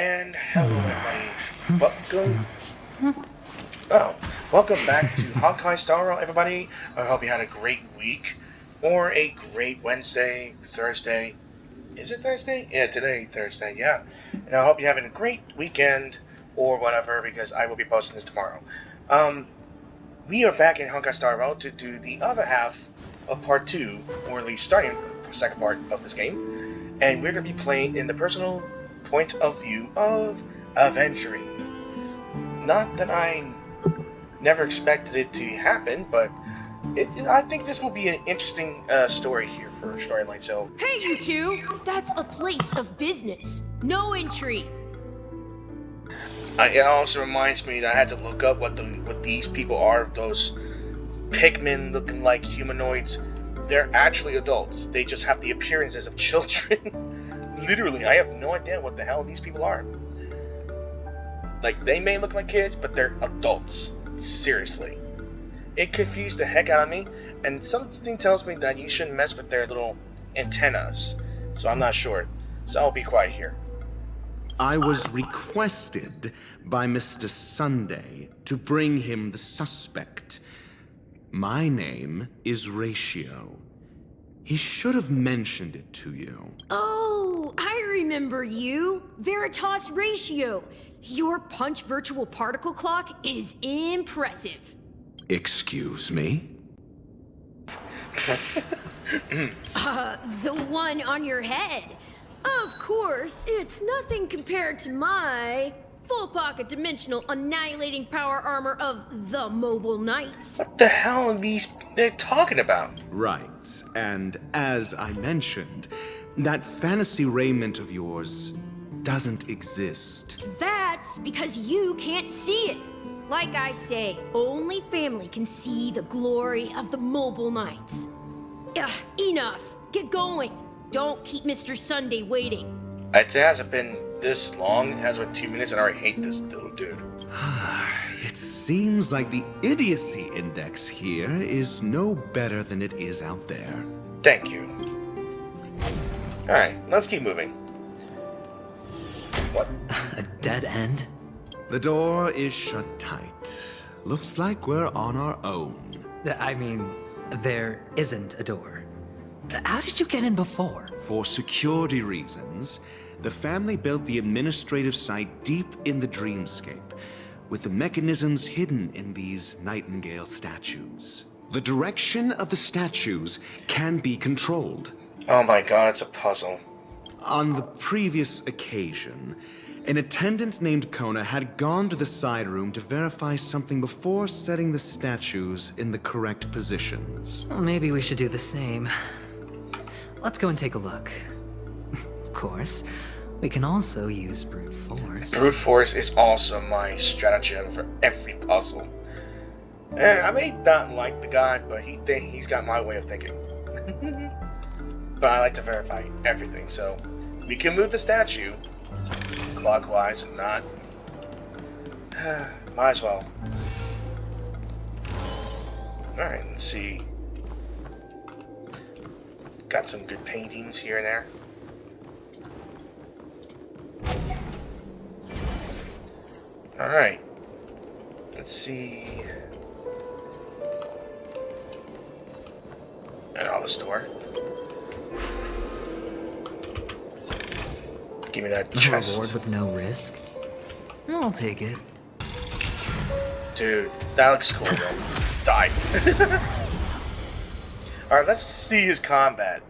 And hello everybody. Welcome back to Honkai Star Rail, everybody. I hope you had a great week or a great Wednesday, Thursday. Is it Thursday? Yeah, today Thursday, yeah. And I hope you're having a great weekend or whatever, because I will be posting this tomorrow. We are back in Honkai Star Rail to do the other half of part 2, or at least starting the second part of this game. And we're going to be playing in the personal point of view of Adventurine. Not that I never expected it to happen, but I think this will be an interesting story here for a storyline. So, hey, you two! That's a place of business. No entry. it also reminds me that I had to look up what these people are. Those Pikmin looking like humanoids. They're actually adults. They just have the appearances of children. Literally, I have no idea what the hell these people are. Like, they may look like kids, but they're adults. Seriously. It confused the heck out of me, and something tells me that you shouldn't mess with their little antennas. So I'm not sure. So I'll be quiet here. I was requested by Mr. Sunday to bring him the suspect. My name is Ratio. He should have mentioned it to you. Oh, I remember you. Veritas Ratio. Your punch virtual particle clock is impressive. Excuse me? The one on your head. Of course, it's nothing compared to my full pocket dimensional annihilating power armor of the Mobile Knights. What the hell are they're talking about? Right, and as I mentioned, that fantasy raiment of yours doesn't exist. That's because you can't see it. Like I say, only family can see the glory of the Mobile Knights. Enough. Get going. Don't keep Mr. Sunday waiting. It hasn't been this long. It has been 2 minutes, and I already hate this little dude. It seems like the idiocy index here is no better than it is out there. Thank you. Alright, let's keep moving. What? A dead end? The door is shut tight. Looks like we're on our own. I mean, there isn't a door. How did you get in before? For security reasons, the family built the administrative site deep in the dreamscape, with the mechanisms hidden in these nightingale statues. The direction of the statues can be controlled. Oh my god, it's a puzzle. On the previous occasion, an attendant named Kona had gone to the side room to verify something before setting the statues in the correct positions. Well, maybe we should do the same. Let's go and take a look. Of course, we can also use brute force. Brute force is also my stratagem for every puzzle. I may not like the guy, but he's got my way of thinking. But I like to verify everything, so we can move the statue clockwise or not. Might as well. Alright, let's see. Got some good paintings here and there. Alright. Let's see. At all the store. Give me that chest. A reward with no risk? I'll take it. Dude, that looks cool though. Die. Alright, let's see his combat.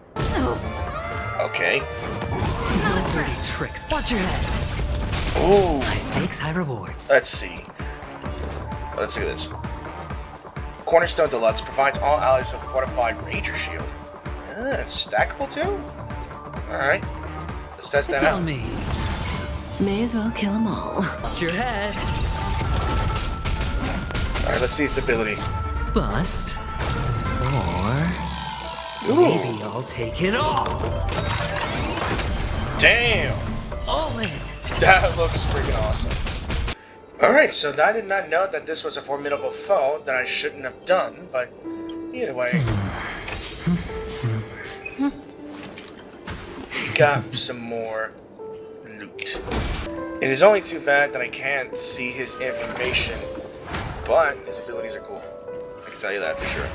Okay. No dirty tricks. Watch your head. Ooh. High stakes, high rewards. Let's see. Let's look at this. Cornerstone Deluxe provides all allies with fortified Ranger Shield. It's stackable too? Alright. Let's test that It's out. on me. May as well kill them all. Watch your head. Alright, let's see its ability. Bust. Or Ooh. maybe I'll take it all. Damn! All in. That looks freaking awesome. Alright, so I did not know that this was a formidable foe that I shouldn't have done, but either way. Got some more loot. It is only too bad that I can't see his information, but his abilities are cool. I can tell you that for sure.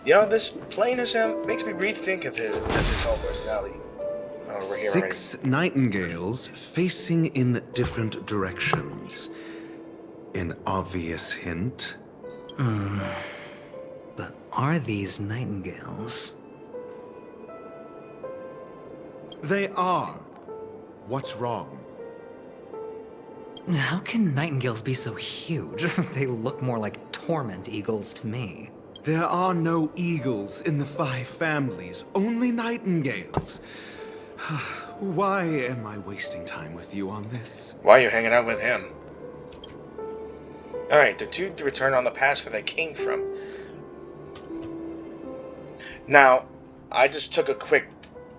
You know, this playing as him makes me rethink of his whole personality. Oh, we're here already. 6 nightingales facing in different directions. An obvious hint. But are these nightingales? They are. What's wrong? How can nightingales be so huge? They look more like torment eagles to me. There are no eagles in the 5 families, only nightingales. Why am I wasting time with you on this? Why are you hanging out with him? Alright, the 2 to return on the path where they came from. Now, I just took a quick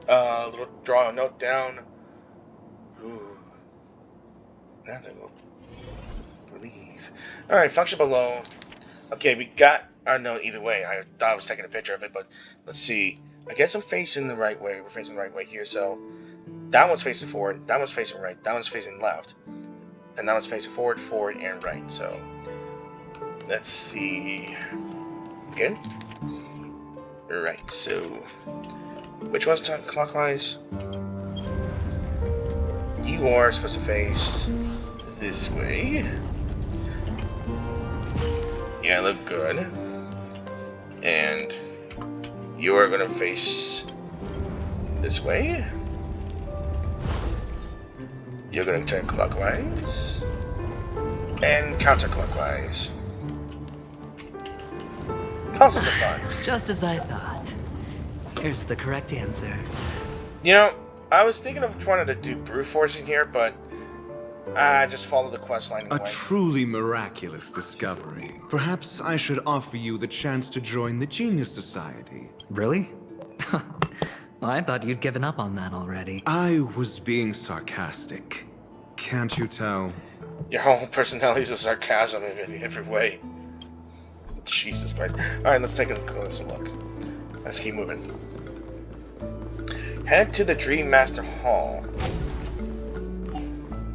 little draw a note down. Ooh. Nothing will relieve. Alright, function below. Okay, we got our note either way. I thought I was taking a picture of it, but let's see. I guess I'm facing the right way. We're facing the right way here, so that one's facing forward, that one's facing right, that one's facing left, and that one's facing forward, forward, and right. So let's see. Good? Right, so which one's clockwise? You are supposed to face this way. Yeah, look good. And you are gonna face this way. You're gonna turn clockwise and counterclockwise. Puzzles are fun. Just as I thought. Here's the correct answer. You know, I was thinking of trying to do brute forcing here, but I just followed the quest line A anyway. truly miraculous discovery. Perhaps I should offer you the chance to join the Genius Society. Really? Well, I thought you'd given up on that already. I was being sarcastic. Can't you tell? Your whole personality is a sarcasm in every way. Jesus Christ. Alright, let's take a closer look. Let's keep moving. Head to the Dream Master Hall.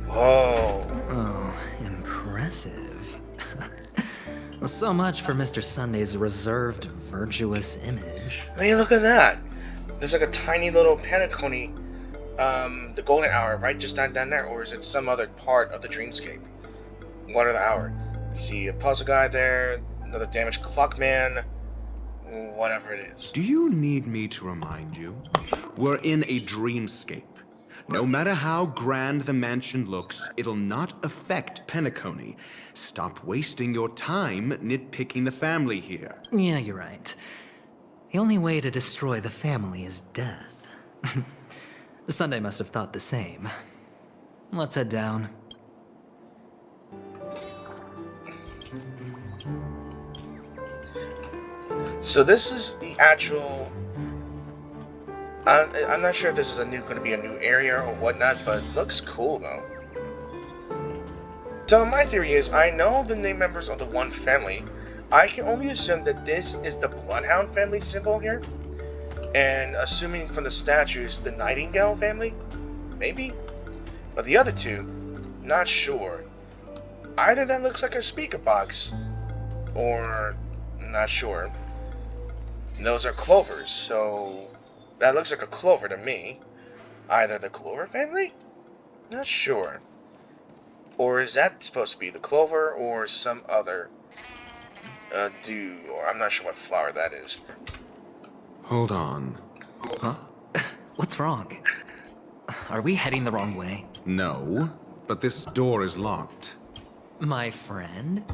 Whoa. Oh, impressive. Well, so much for Mr. Sunday's reserved, virtuous image. I mean, look at that. There's like a tiny little Penacony, the golden hour, right just down there, or is it some other part of the dreamscape? What are the hour? I see a puzzle guy there, another damaged clock man, whatever it is. Do you need me to remind you? We're in a dreamscape. No matter how grand the mansion looks, it'll not affect Penacony. Stop wasting your time nitpicking the family here. Yeah, you're right. The only way to destroy the family is death. Sunday must have thought the same. Let's head down. So this is the actual... I'm not sure if this is going to be a new area or whatnot, but it looks cool though. So my theory is, I know the name members of the one family. I can only assume that this is the Bloodhound family symbol here. And assuming from the statues, the Nightingale family? Maybe? But the other two, not sure. Either that looks like a speaker box, or not sure. Those are clovers, so that looks like a clover to me. Either the Clover family? Not sure. Or is that supposed to be the clover or some other dew, or I'm not sure what flower that is. Hold on. Huh? What's wrong? Are we heading the wrong way? No, but this door is locked. My friend?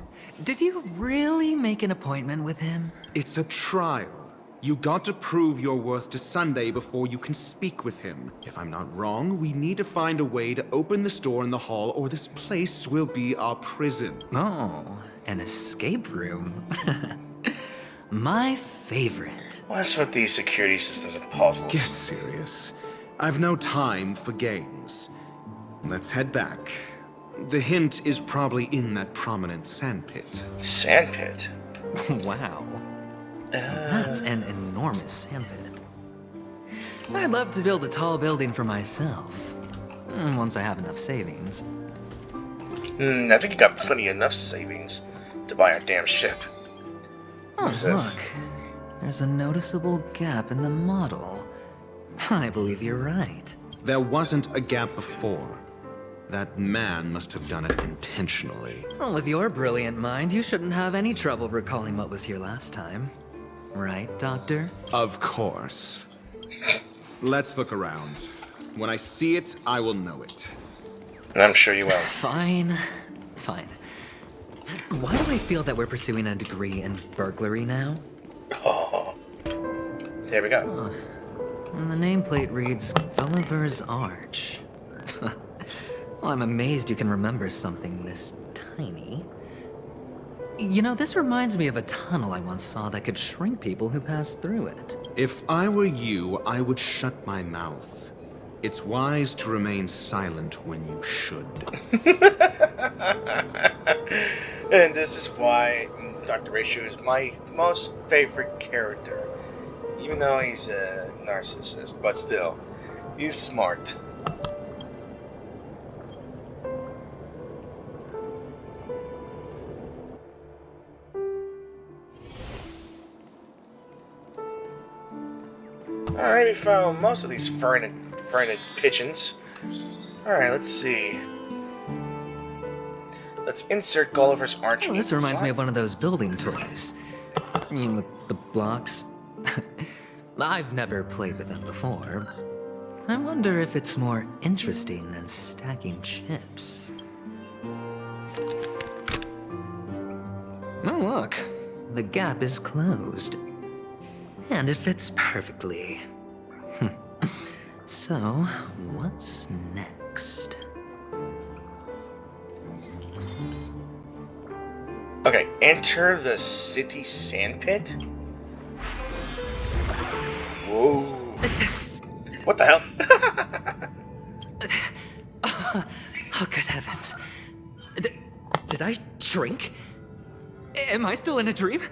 Did you really make an appointment with him? It's a trial. You got to prove your worth to Sunday before you can speak with him. If I'm not wrong, we need to find a way to open this door in the hall, or this place will be our prison. Oh, an escape room. My favorite. What's with these security systems and puzzles? Get serious. I've no time for games. Let's head back. The hint is probably in that prominent sandpit. Sandpit? Wow. That's an enormous sandpit. I'd love to build a tall building for myself. Once I have enough savings. I think you got plenty enough savings to buy a damn ship. Oh, What's this? look. There's a noticeable gap in the model. I believe you're right. There wasn't a gap before. That man must have done it intentionally. Well, with your brilliant mind, you shouldn't have any trouble recalling what was here last time. Right, Doctor? Of course. Let's look around. When I see it, I will know it. I'm sure you will. Fine. Fine. Why do I feel that we're pursuing a degree in burglary now? Oh. There we go. And the nameplate reads Gulliver's Arch. Well, I'm amazed you can remember something this tiny. You know, this reminds me of a tunnel I once saw that could shrink people who passed through it. If I were you, I would shut my mouth. It's wise to remain silent when you should. And this is why Dr. Ratio is my most favorite character. Even though he's a narcissist, but still, he's smart. Alright, we found most of these furnace pigeons. Alright, let's see. Let's insert Gulliver's Arch. Well, this reminds me of one of those building toys. I mean, with the blocks. I've never played with them before. I wonder if it's more interesting than stacking chips. Oh, look. The gap is closed. And it fits perfectly. So, what's next? Okay, enter the city sandpit? Whoa. What the hell? Oh, good heavens. Did I drink? Am I still in a dream?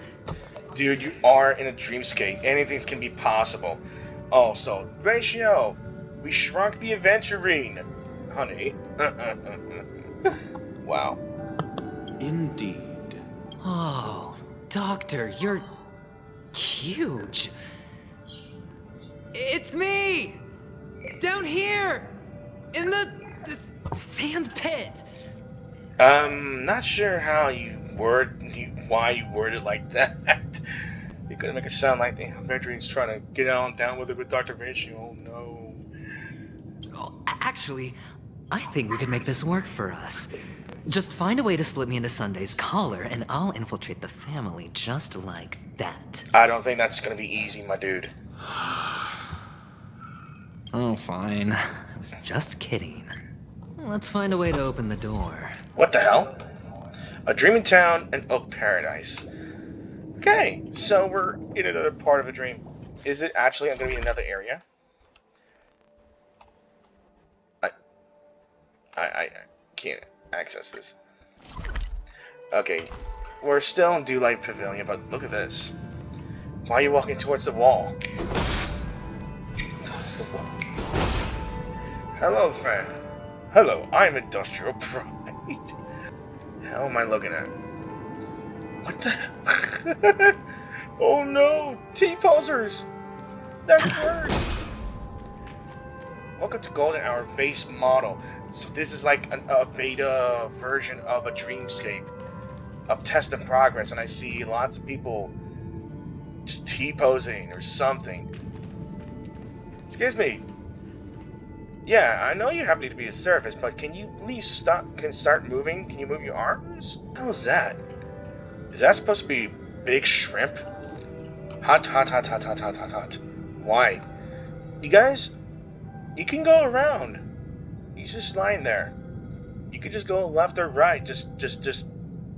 Dude, you are in a dreamscape. Anything can be possible. Oh, so, Ratio, we shrunk the Adventurine, honey. Wow. Indeed. Oh, Doctor, you're huge. It's me! Down here! In the sand pit! Not sure how why you word it like that. You're gonna make it sound like the Adventurine's trying to get on down with it with Dr. Ratio. Oh no. Oh, actually, I think we could make this work for us. Just find a way to slip me into Sunday's collar, and I'll infiltrate the family just like that. I don't think that's gonna be easy, my dude. Oh, fine. I was just kidding. Let's find a way to open the door. What the hell? A dreaming town and Oak Paradise. Okay, so we're in another part of a dream. Is it actually going to be another area? I can't access this. Okay, we're still in Dewlight Pavilion, but look at this. Why are you walking towards the wall? Hello, friend. Hello, I'm Industrial Pride. Hell am I looking at? What the? Oh no! T-posers! That's worse! Welcome to Golden Hour base model. So this is like a beta version of a dreamscape. A test in progress, and I see lots of people just T-posing or something. Excuse me. Yeah, I know you're happy to be a surface, but can you please start moving? Can you move your arms? What the hell is that? Is that supposed to be big shrimp? Hot. Why? You guys, you can go around. He's just lying there. You could just go left or right. Just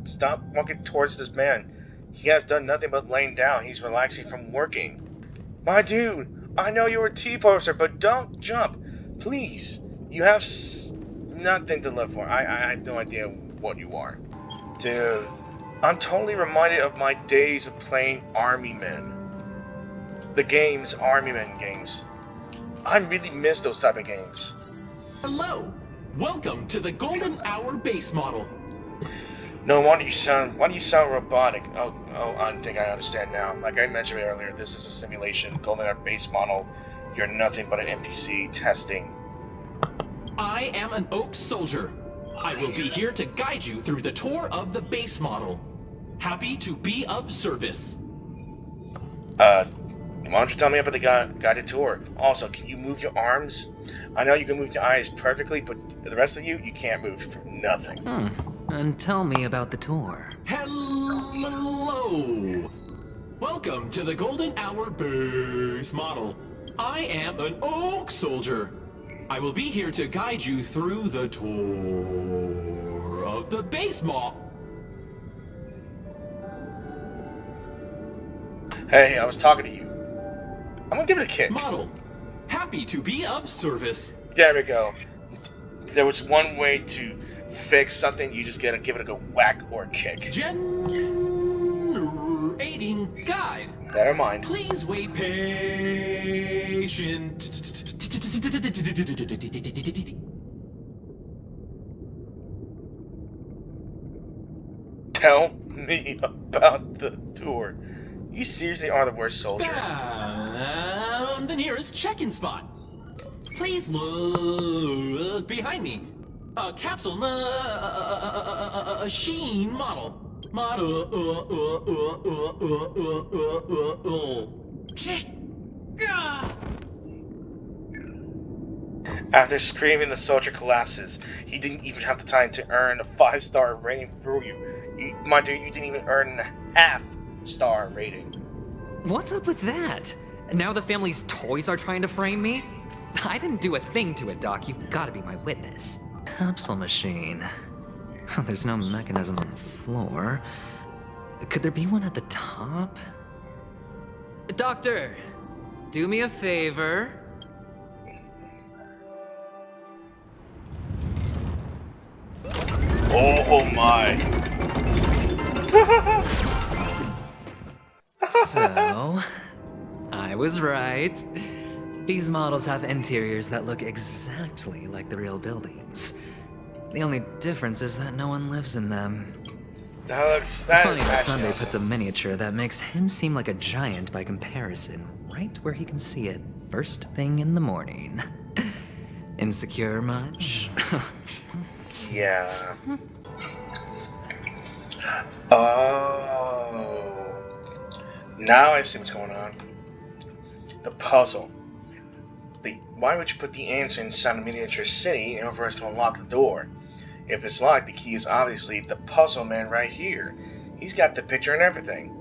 stop walking towards this man. He has done nothing but laying down. He's relaxing from working. My dude, I know you're a T-poster, but don't jump. Please, you have nothing to live for. I have no idea what you are. Dude, I'm totally reminded of my days of playing Army Men. The games, Army Men games. I really miss those type of games. Hello! Welcome to the Golden Hour base model. No wonder why do you sound robotic? Oh, I think I understand now. Like I mentioned earlier, this is a simulation, Golden Hour base model. You're nothing but an NPC testing. I am an Oak Soldier. I will be here to guide you through the tour of the base model. Happy to be of service. Why don't you tell me about the guided tour? Also, can you move your arms? I know you can move your eyes perfectly, but the rest of you can't move for nothing. And tell me about the tour. Hello! Welcome to the Golden Hour base model. I am an Oak Soldier. I will be here to guide you through the tour of the base model. Hey, I was talking to you. I'm gonna give it a kick. Model. Happy to be of service. There we go. There was one way to fix something, you just gotta give it a go whack or kick. Generating guide. Never mind. Please wait patient. Tell me about the tour. You seriously are the worst soldier. Found the nearest check-in spot. Please look behind me. A capsule machine model. After screaming, the soldier collapses. He didn't even have the time to earn a 5-star rating through you. My dude, you didn't even earn a half-star rating. What's up with that? Now the family's toys are trying to frame me? I didn't do a thing to it, Doc. You've got to be my witness. Capsule machine. There's no mechanism on the floor. Could there be one at the top? Doctor, do me a favor. Oh my. So, I was right. These models have interiors that look exactly like the real buildings. The only difference is that no one lives in them. That Funny is that actually Sunday awesome. puts a miniature that makes him seem like a giant by comparison, right where he can see it first thing in the morning. Insecure much? Yeah. Oh. Now I see what's going on. The puzzle. Why would you put the answer inside a miniature city in order for us to unlock the door? If it's locked, the key is obviously the puzzle man right here. He's got the picture and everything.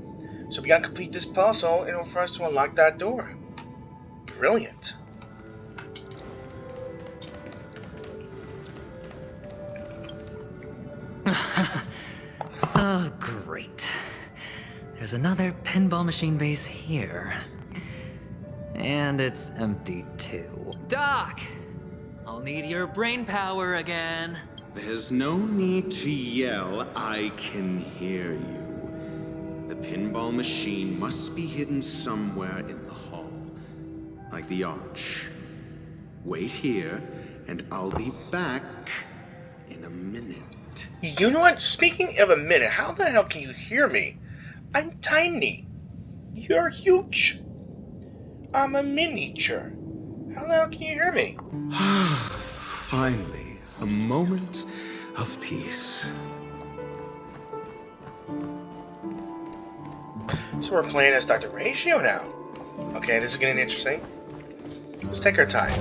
So we gotta complete this puzzle in order for us to unlock that door. Brilliant. Oh, great. There's another pinball machine base here. And it's empty too. Doc! I'll need your brain power again. There's no need to yell, I can hear you. The pinball machine must be hidden somewhere in the hall. Like the arch. Wait here, and I'll be back in a minute. You know what? Speaking of a minute, how the hell can you hear me? I'm tiny. You're huge. I'm a miniature. How the hell can you hear me? Finally, a moment of peace. So we're playing as Dr. Ratio now. Okay, this is getting interesting. Let's take our time.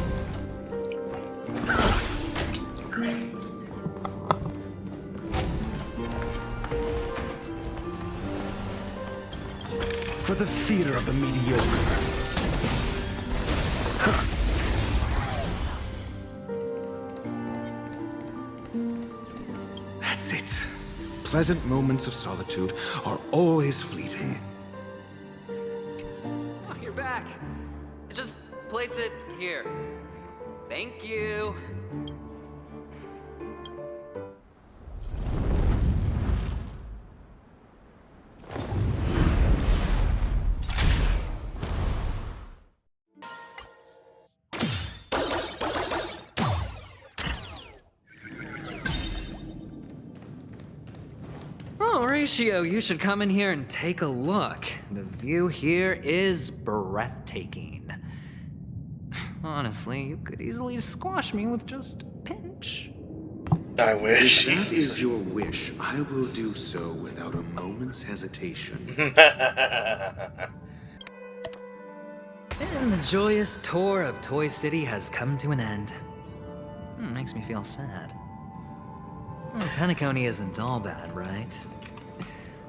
For the theater of the mediocre. That's it. Pleasant moments of solitude are always fleeting. Oh, you're back. Just place it here. Thank you. Horatio, you should come in here and take a look. The view here is breathtaking. Honestly, you could easily squash me with just a pinch. I wish. If that is your wish, I will do so without a moment's hesitation. And the joyous tour of Toy City has come to an end. Makes me feel sad. Penacony isn't all bad, right?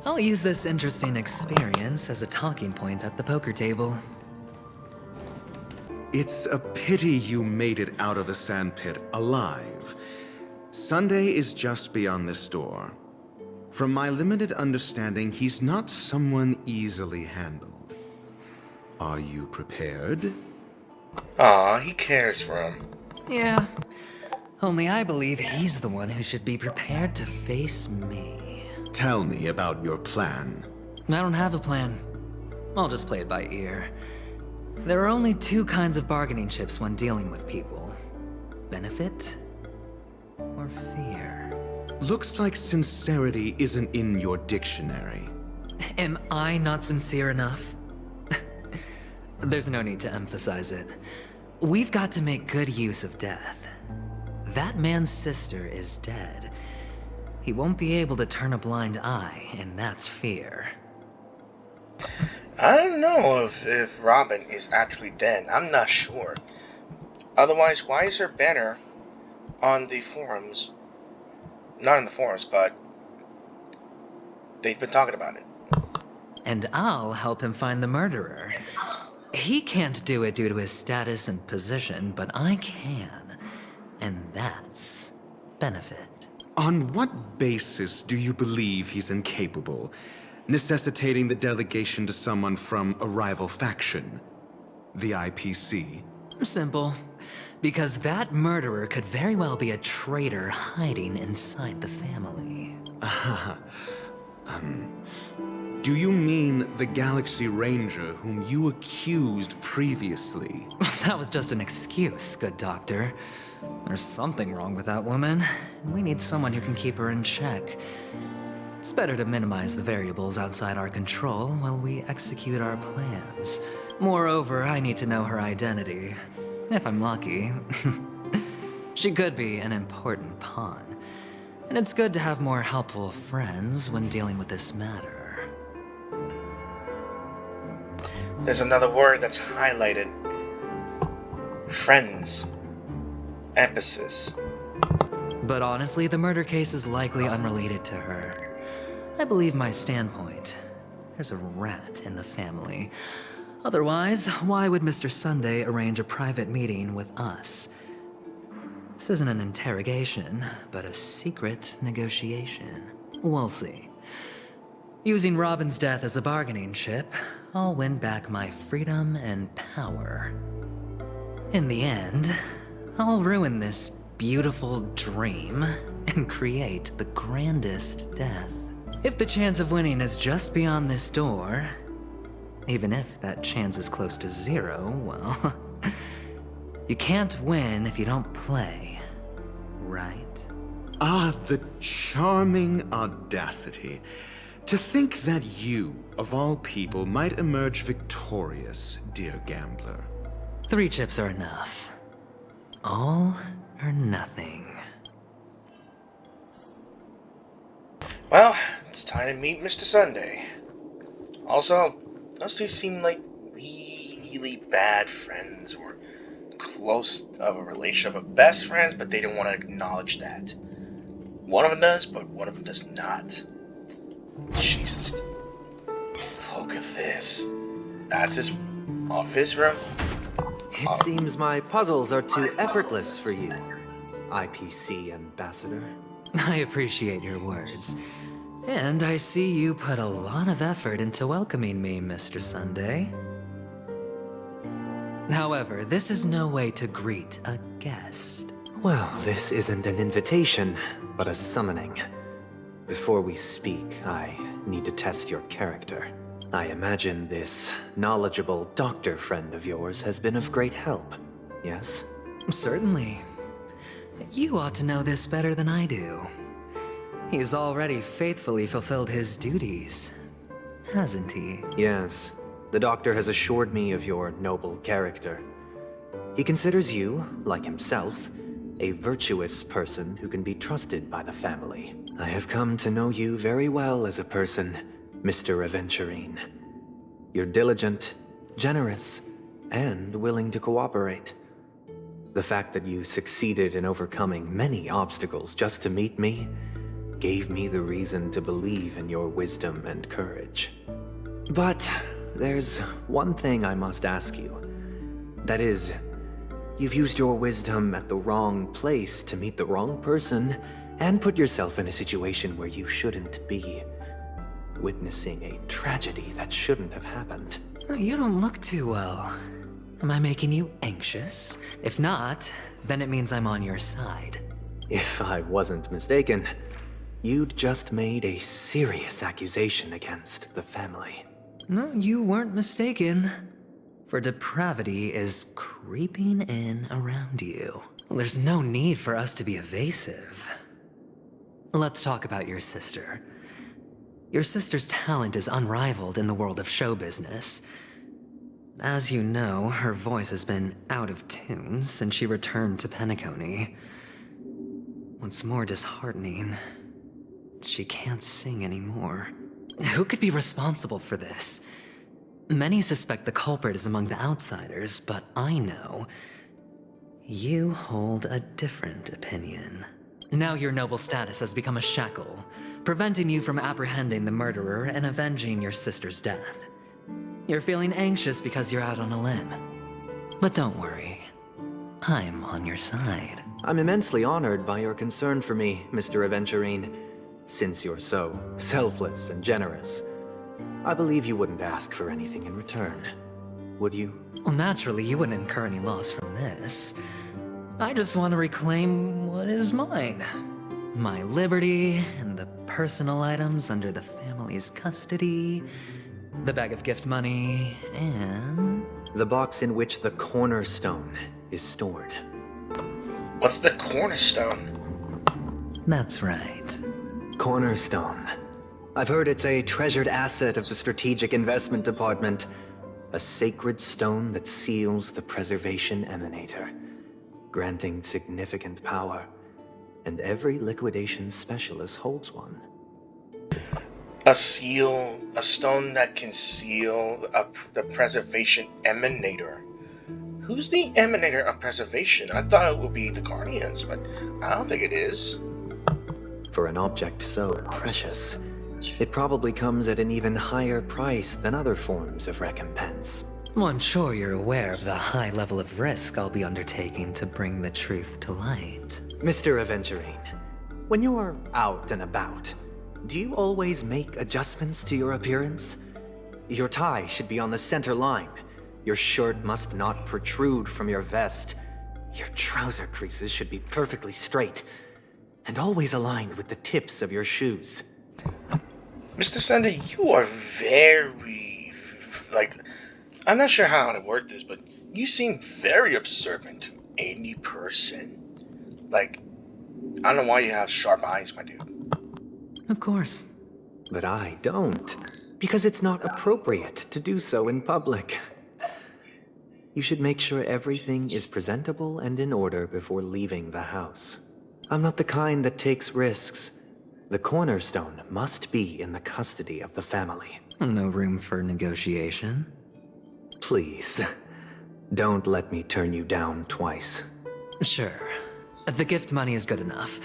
I'll use this interesting experience as a talking point at the poker table. It's a pity you made it out of the sandpit alive. Sunday is just beyond this door. From my limited understanding, he's not someone easily handled. Are you prepared? Aw, he cares for him. Yeah, only I believe he's the one who should be prepared to face me. Tell me about your plan. I don't have a plan. I'll just play it by ear. There are only two kinds of bargaining chips when dealing with people. Benefit or fear. Looks like sincerity isn't in your dictionary. Am I not sincere enough? There's no need to emphasize it. We've got to make good use of death. That man's sister is dead. He won't be able to turn a blind eye, and that's fear. I don't know if Robin is actually dead. I'm not sure. Otherwise, why is her banner on the forums? Not in the forums, but they've been talking about it. And I'll help him find the murderer. He can't do it due to his status and position, but I can. And that's benefit. On what basis do you believe he's incapable, necessitating the delegation to someone from a rival faction? The IPC? Simple. Because that murderer could very well be a traitor hiding inside the family. Do you mean the Galaxy Ranger whom you accused previously? That was just an excuse, good doctor. There's something wrong with that woman. We need someone who can keep her in check. It's better to minimize the variables outside our control while we execute our plans. Moreover, I need to know her identity. If I'm lucky. She could be an important pawn. And it's good to have more helpful friends when dealing with this matter. There's another word that's highlighted. Friends. Emphasis. But honestly, the murder case is likely unrelated to her. I believe my standpoint. There's a rat in the family. Otherwise, why would Mr. Sunday arrange a private meeting with us? This isn't an interrogation, but a secret negotiation. We'll see. Using Robin's death as a bargaining chip, I'll win back my freedom and power. In the end, I'll ruin this beautiful dream and create the grandest death. If the chance of winning is just beyond this door, even if that chance is close to zero, well, you can't win if you don't play, right? Ah, the charming audacity. To think that you, of all people, might emerge victorious, dear gambler. 3 chips are enough. All or nothing. Well, it's time to meet Mr. Sunday. Also, those two seem like really bad friends, or close of a relationship of best friends, but they don't want to acknowledge that. One of them does, but one of them does not. Jesus. Look at this. That's his office room. It seems my puzzles are too effortless for you, IPC Ambassador. I appreciate your words. And I see you put a lot of effort into welcoming me, Mr. Sunday. However, this is no way to greet a guest. Well, this isn't an invitation, but a summoning. Before we speak, I need to test your character. I imagine this knowledgeable doctor friend of yours has been of great help, yes? Certainly. You ought to know this better than I do. He's already faithfully fulfilled his duties, hasn't he? Yes, the doctor has assured me of your noble character. He considers you, like himself, a virtuous person who can be trusted by the family. I have come to know you very well as a person, Mr. Adventurine. You're diligent, generous, and willing to cooperate. The fact that you succeeded in overcoming many obstacles just to meet me gave me the reason to believe in your wisdom and courage. But there's one thing I must ask you. That is, you've used your wisdom at the wrong place to meet the wrong person and put yourself in a situation where you shouldn't be, witnessing a tragedy that shouldn't have happened. You don't look too well. Am I making you anxious? If not, then it means I'm on your side. If I wasn't mistaken, you'd just made a serious accusation against the family. No, you weren't mistaken. For depravity is creeping in around you. There's no need for us to be evasive. Let's talk about your sister. Your sister's talent is unrivaled in the world of show business. As you know, her voice has been out of tune since she returned to Penacony. What's more disheartening, she can't sing anymore. Who could be responsible for this? Many suspect the culprit is among the outsiders, but I know you hold a different opinion. Now your noble status has become a shackle, preventing you from apprehending the murderer and avenging your sister's death. You're feeling anxious because you're out on a limb. But don't worry, I'm on your side. I'm immensely honored by your concern for me, Mr. Adventurine. Since you're so selfless and generous, I believe you wouldn't ask for anything in return, would you? Well, naturally, you wouldn't incur any loss from this. I just want to reclaim what is mine. My liberty and the personal items under the family's custody, the bag of gift money, and... the box in which the cornerstone is stored. What's the cornerstone? That's right. Cornerstone. I've heard it's a treasured asset of the Strategic Investment Department. A sacred stone that seals the Preservation Emanator, granting significant power. And every liquidation specialist holds one. A stone that can seal the Preservation Emanator. Who's the Emanator of Preservation? I thought it would be the Guardians, but I don't think it is. For an object so precious, it probably comes at an even higher price than other forms of recompense. Well, I'm sure you're aware of the high level of risk I'll be undertaking to bring the truth to light. Mr. Adventurine, when you're out and about, do you always make adjustments to your appearance? Your tie should be on the center line. Your shirt must not protrude from your vest. Your trouser creases should be perfectly straight, and always aligned with the tips of your shoes. Mr. Sander, you are very, I'm not sure how to word this, but you seem very observant. Any person. I don't know why you have sharp eyes, my dude. Of course. But I don't, because it's not appropriate to do so in public. You should make sure everything is presentable and in order before leaving the house. I'm not the kind that takes risks. The cornerstone must be in the custody of the family. No room for negotiation. Please, don't let me turn you down twice. Sure. The gift money is good enough.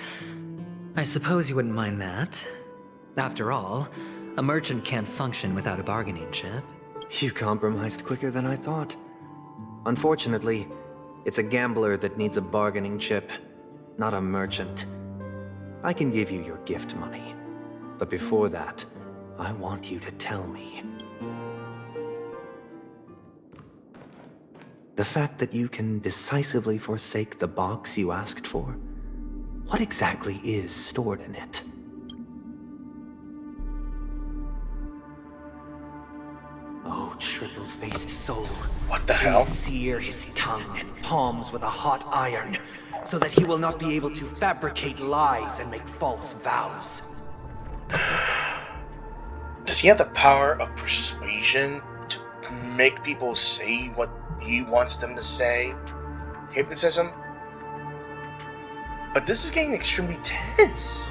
I suppose you wouldn't mind that. After all, a merchant can't function without a bargaining chip. You compromised quicker than I thought. Unfortunately, it's a gambler that needs a bargaining chip, not a merchant. I can give you your gift money, but before that, I want you to tell me. The fact that you can decisively forsake the box you asked for, what exactly is stored in it? Oh, triple-faced soul. What the hell? Sear his tongue and palms with a hot iron. so that he will not be able to fabricate lies and make false vows. Does he have the power of persuasion to make people say what he wants them to say? Hypnotism? But this is getting extremely tense.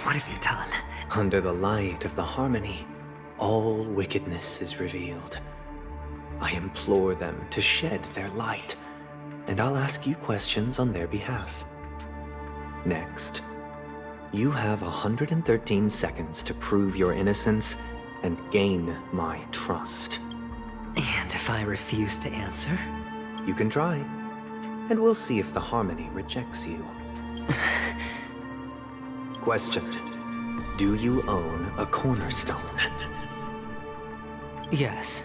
What have you done? Under the light of the harmony, all wickedness is revealed. I implore them to shed their light, and I'll ask you questions on their behalf. Next, you have 113 seconds to prove your innocence and gain my trust. And if I refuse to answer? You can try, and we'll see if the harmony rejects you. Question. Do you own a cornerstone? Yes.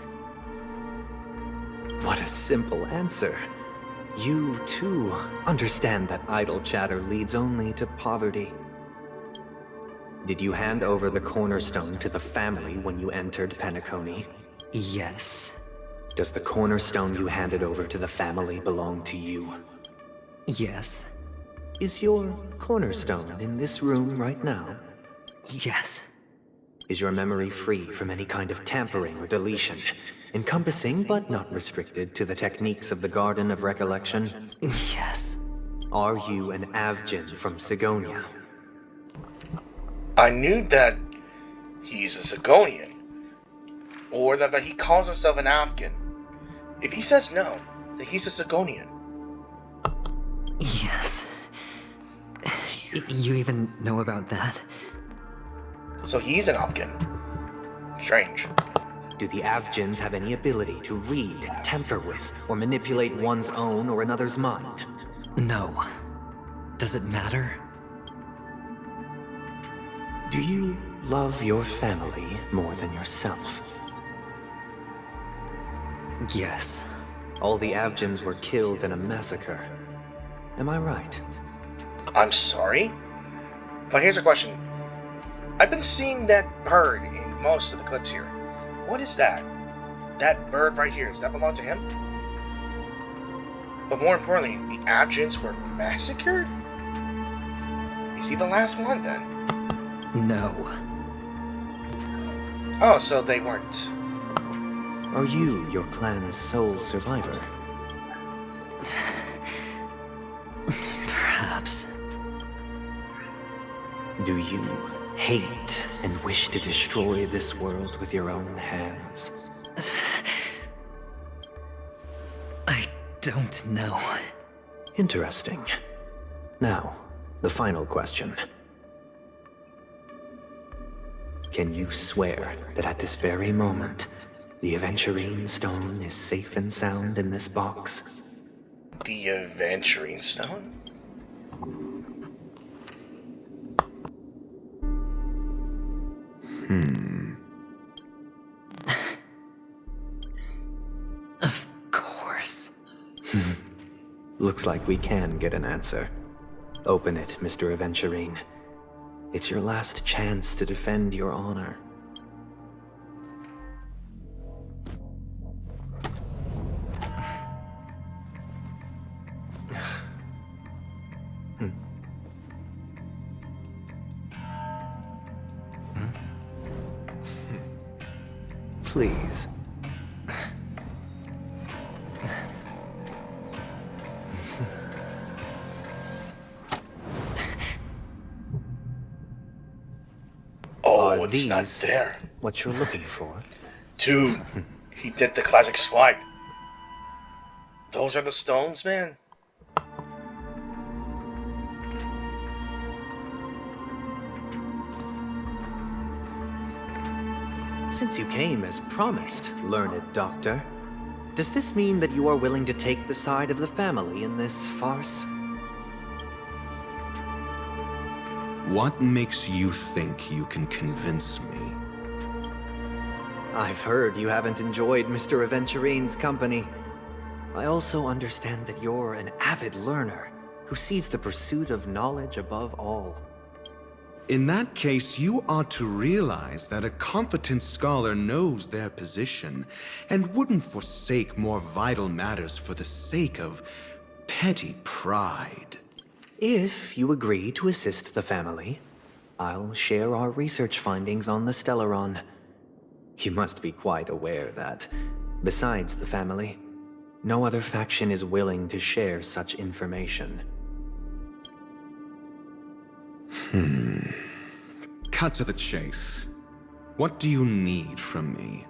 What a simple answer. You, too, understand that idle chatter leads only to poverty. Did you hand over the cornerstone to the family when you entered Penacony? Yes. Does the cornerstone you handed over to the family belong to you? Yes. Is your cornerstone in this room right now? Yes. Is your memory free from any kind of tampering or deletion, encompassing but not restricted to the techniques of the Garden of Recollection? Yes. Are you an Avgin from Sigonia? I knew that he's a Sigonian, or that he calls himself an Afghan. If he says no, then he's a Sigonian. Yes. You even know about that? So he's an Afghan. Strange. Do the Avgins have any ability to read, tamper with, or manipulate one's own or another's mind? No. Does it matter? Do you love your family more than yourself? Yes. All the Avgins were killed in a massacre. Am I right? I'm sorry? But here's a question. I've been seeing that bird in most of the clips here. What is that? That bird right here, does that belong to him? But more importantly, the Avgins were massacred? Is he the last one then? No. Oh, so they weren't. Are you your clan's sole survivor? Perhaps. Do you hate and wish to destroy this world with your own hands? I don't know. Interesting. Now, the final question. Can you swear that at this very moment, the Adventurine stone is safe and sound in this box? The Adventurine stone? Of course. Looks like we can get an answer. Open it, Mr. Adventurine. It's your last chance to defend your honor. Please. Oh, it's not there. What you're looking for? Dude, he did the classic swipe. Those are the stones, man? Since you came as promised, learned doctor, does this mean that you are willing to take the side of the family in this farce? What makes you think you can convince me? I've heard you haven't enjoyed Mr. Adventurine's company. I also understand that you're an avid learner who sees the pursuit of knowledge above all. In that case, you ought to realize that a competent scholar knows their position and wouldn't forsake more vital matters for the sake of petty pride. If you agree to assist the family, I'll share our research findings on the Stellaron. You must be quite aware that, besides the family, no other faction is willing to share such information. Cut to the chase. What do you need from me?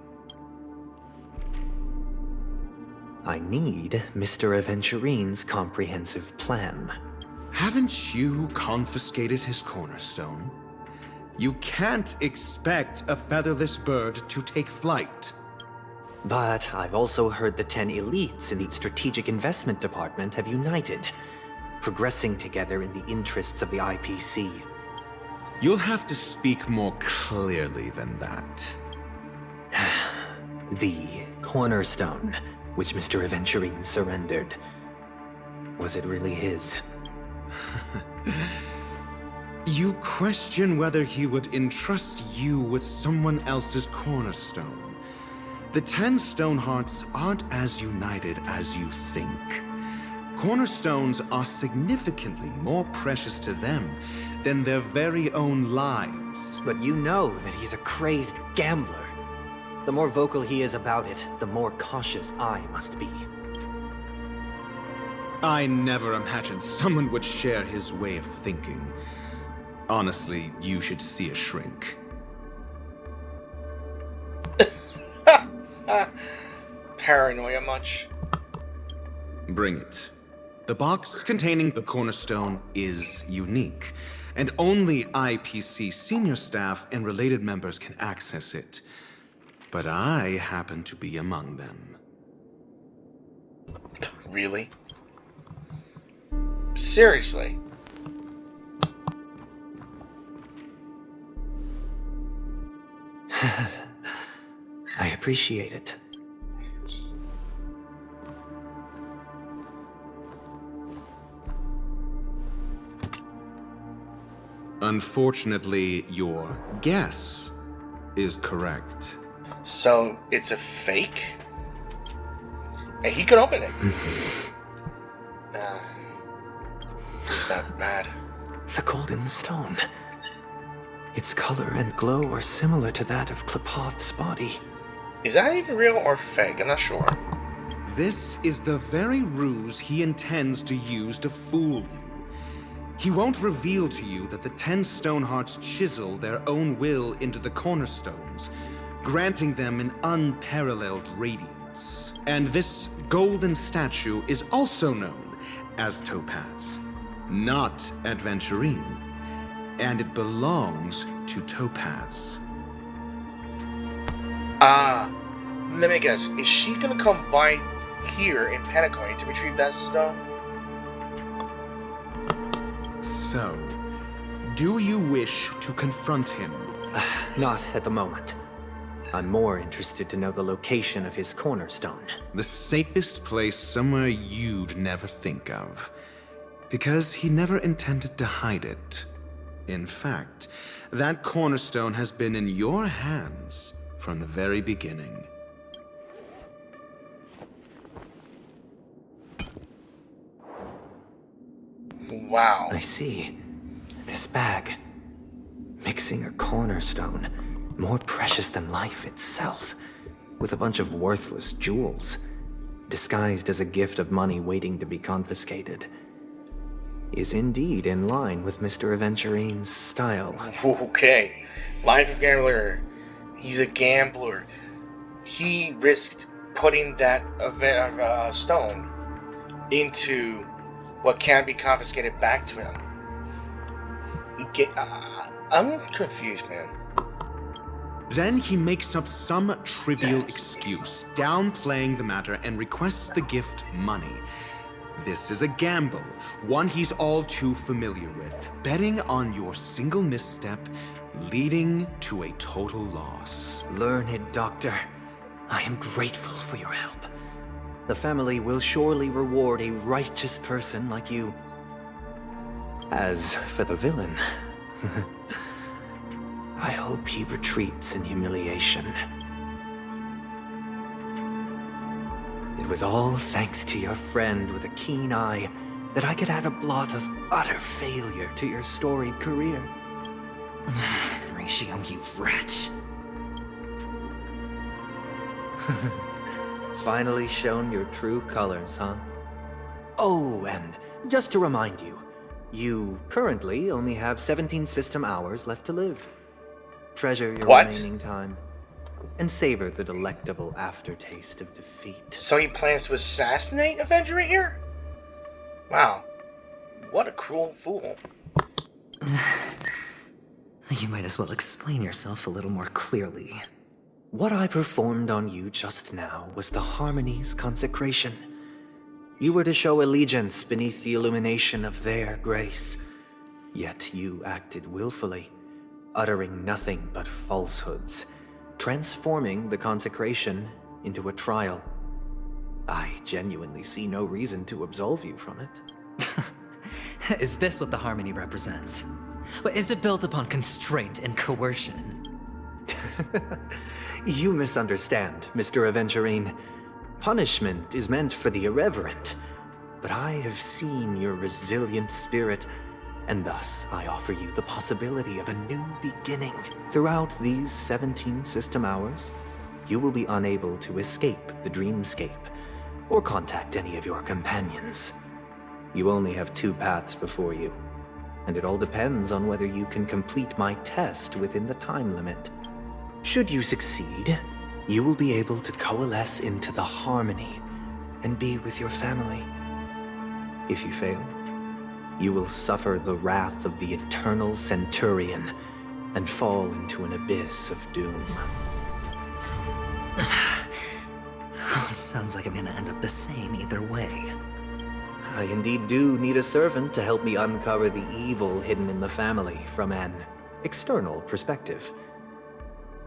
I need Mr. Adventurine's comprehensive plan. Haven't you confiscated his cornerstone? You can't expect a featherless bird to take flight. But I've also heard the 10 elites in the Strategic Investment Department have united, progressing together in the interests of the IPC. You'll have to speak more clearly than that. The cornerstone, which Mr. Adventurine surrendered. Was it really his? You question whether he would entrust you with someone else's cornerstone. The 10 Stonehearts aren't as united as you think. Cornerstones are significantly more precious to them than their very own lives. But you know that he's a crazed gambler. The more vocal he is about it, the more cautious I must be. I never imagined someone would share his way of thinking. Honestly, you should see a shrink. Paranoia much? Bring it. The box containing the cornerstone is unique, and only IPC senior staff and related members can access it. But I happen to be among them. Really? Seriously? I appreciate it. Unfortunately, your guess is correct. So, it's a fake? Hey, he could open it. He's not mad. The golden stone. Its color and glow are similar to that of Klepoth's body. Is that even real or fake? I'm not sure. This is the very ruse he intends to use to fool you. He won't reveal to you that the 10 Stonehearts chisel their own will into the cornerstones, granting them an unparalleled radiance. And this golden statue is also known as Topaz, not Adventurine. And it belongs to Topaz. Let me guess. Is she gonna come by here in Penacony to retrieve that stone? So, do you wish to confront him? Not at the moment. I'm more interested to know the location of his cornerstone. The safest place somewhere you'd never think of. Because he never intended to hide it. In fact, that cornerstone has been in your hands from the very beginning. Wow. I see. This bag. Mixing a cornerstone. More precious than life itself. With a bunch of worthless jewels. Disguised as a gift of money waiting to be confiscated. Is indeed in line with Mr. Adventurine's style. Okay. Life of Gambler. He's a gambler. He risked putting that stone into what can be confiscated back to him. I'm confused, man. Then he makes up some trivial excuse, downplaying the matter, and requests the gift money. This is a gamble, one he's all too familiar with, betting on your single misstep, leading to a total loss. Learned doctor, I am grateful for your help. The family will surely reward a righteous person like you. As for the villain, I hope he retreats in humiliation. It was all thanks to your friend with a keen eye that I could add a blot of utter failure to your storied career. Ratio, you wretch. Finally shown your true colors, huh? Oh, and just to remind you, you currently only have 17 system hours left to live. Treasure your remaining time, and savor the delectable aftertaste of defeat. So he plans to assassinate Adventurine here? Wow. What a cruel fool. You might as well explain yourself a little more clearly. What I performed on you just now was the Harmony's consecration. You were to show allegiance beneath the illumination of their grace. Yet you acted willfully, uttering nothing but falsehoods, transforming the consecration into a trial. I genuinely see no reason to absolve you from it. Is this what the Harmony represents? But is it built upon constraint and coercion? You misunderstand, Mr. Adventurine. Punishment is meant for the irreverent, but I have seen your resilient spirit, and thus I offer you the possibility of a new beginning. Throughout these 17 system hours, you will be unable to escape the dreamscape, or contact any of your companions. You only have 2 paths before you, and it all depends on whether you can complete my test within the time limit. Should you succeed, you will be able to coalesce into the Harmony and be with your family. If you fail, you will suffer the wrath of the eternal Centurion and fall into an abyss of doom. Sounds like I'm gonna end up the same either way. I indeed do need a servant to help me uncover the evil hidden in the family from an external perspective.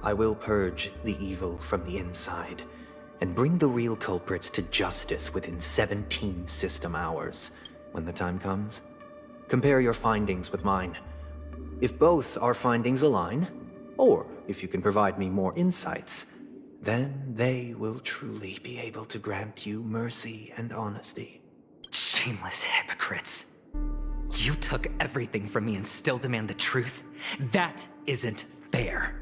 I will purge the evil from the inside and bring the real culprits to justice within 17 system hours. When the time comes, compare your findings with mine. If both our findings align, or if you can provide me more insights, then they will truly be able to grant you mercy and honesty. Shameless hypocrites. You took everything from me and still demand the truth? That isn't fair.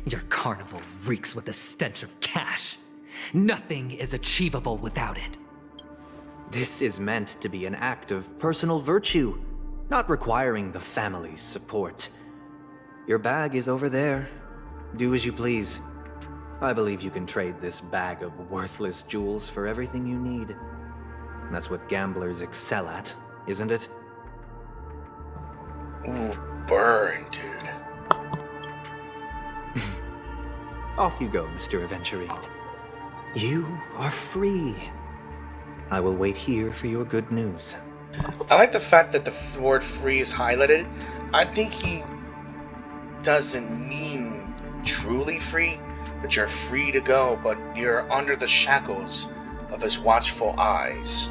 Your carnival reeks with the stench of cash. Nothing is achievable without it. This is meant to be an act of personal virtue, not requiring the family's support. Your bag is over there. Do as you please. I believe you can trade this bag of worthless jewels for everything you need. That's what gamblers excel at, isn't it? Ooh, burn, dude. Off you go, Mr. Adventurine. You are free. I will wait here for your good news. I like the fact that the word free is highlighted. I think he doesn't mean truly free, that you're free to go, but you're under the shackles of his watchful eyes.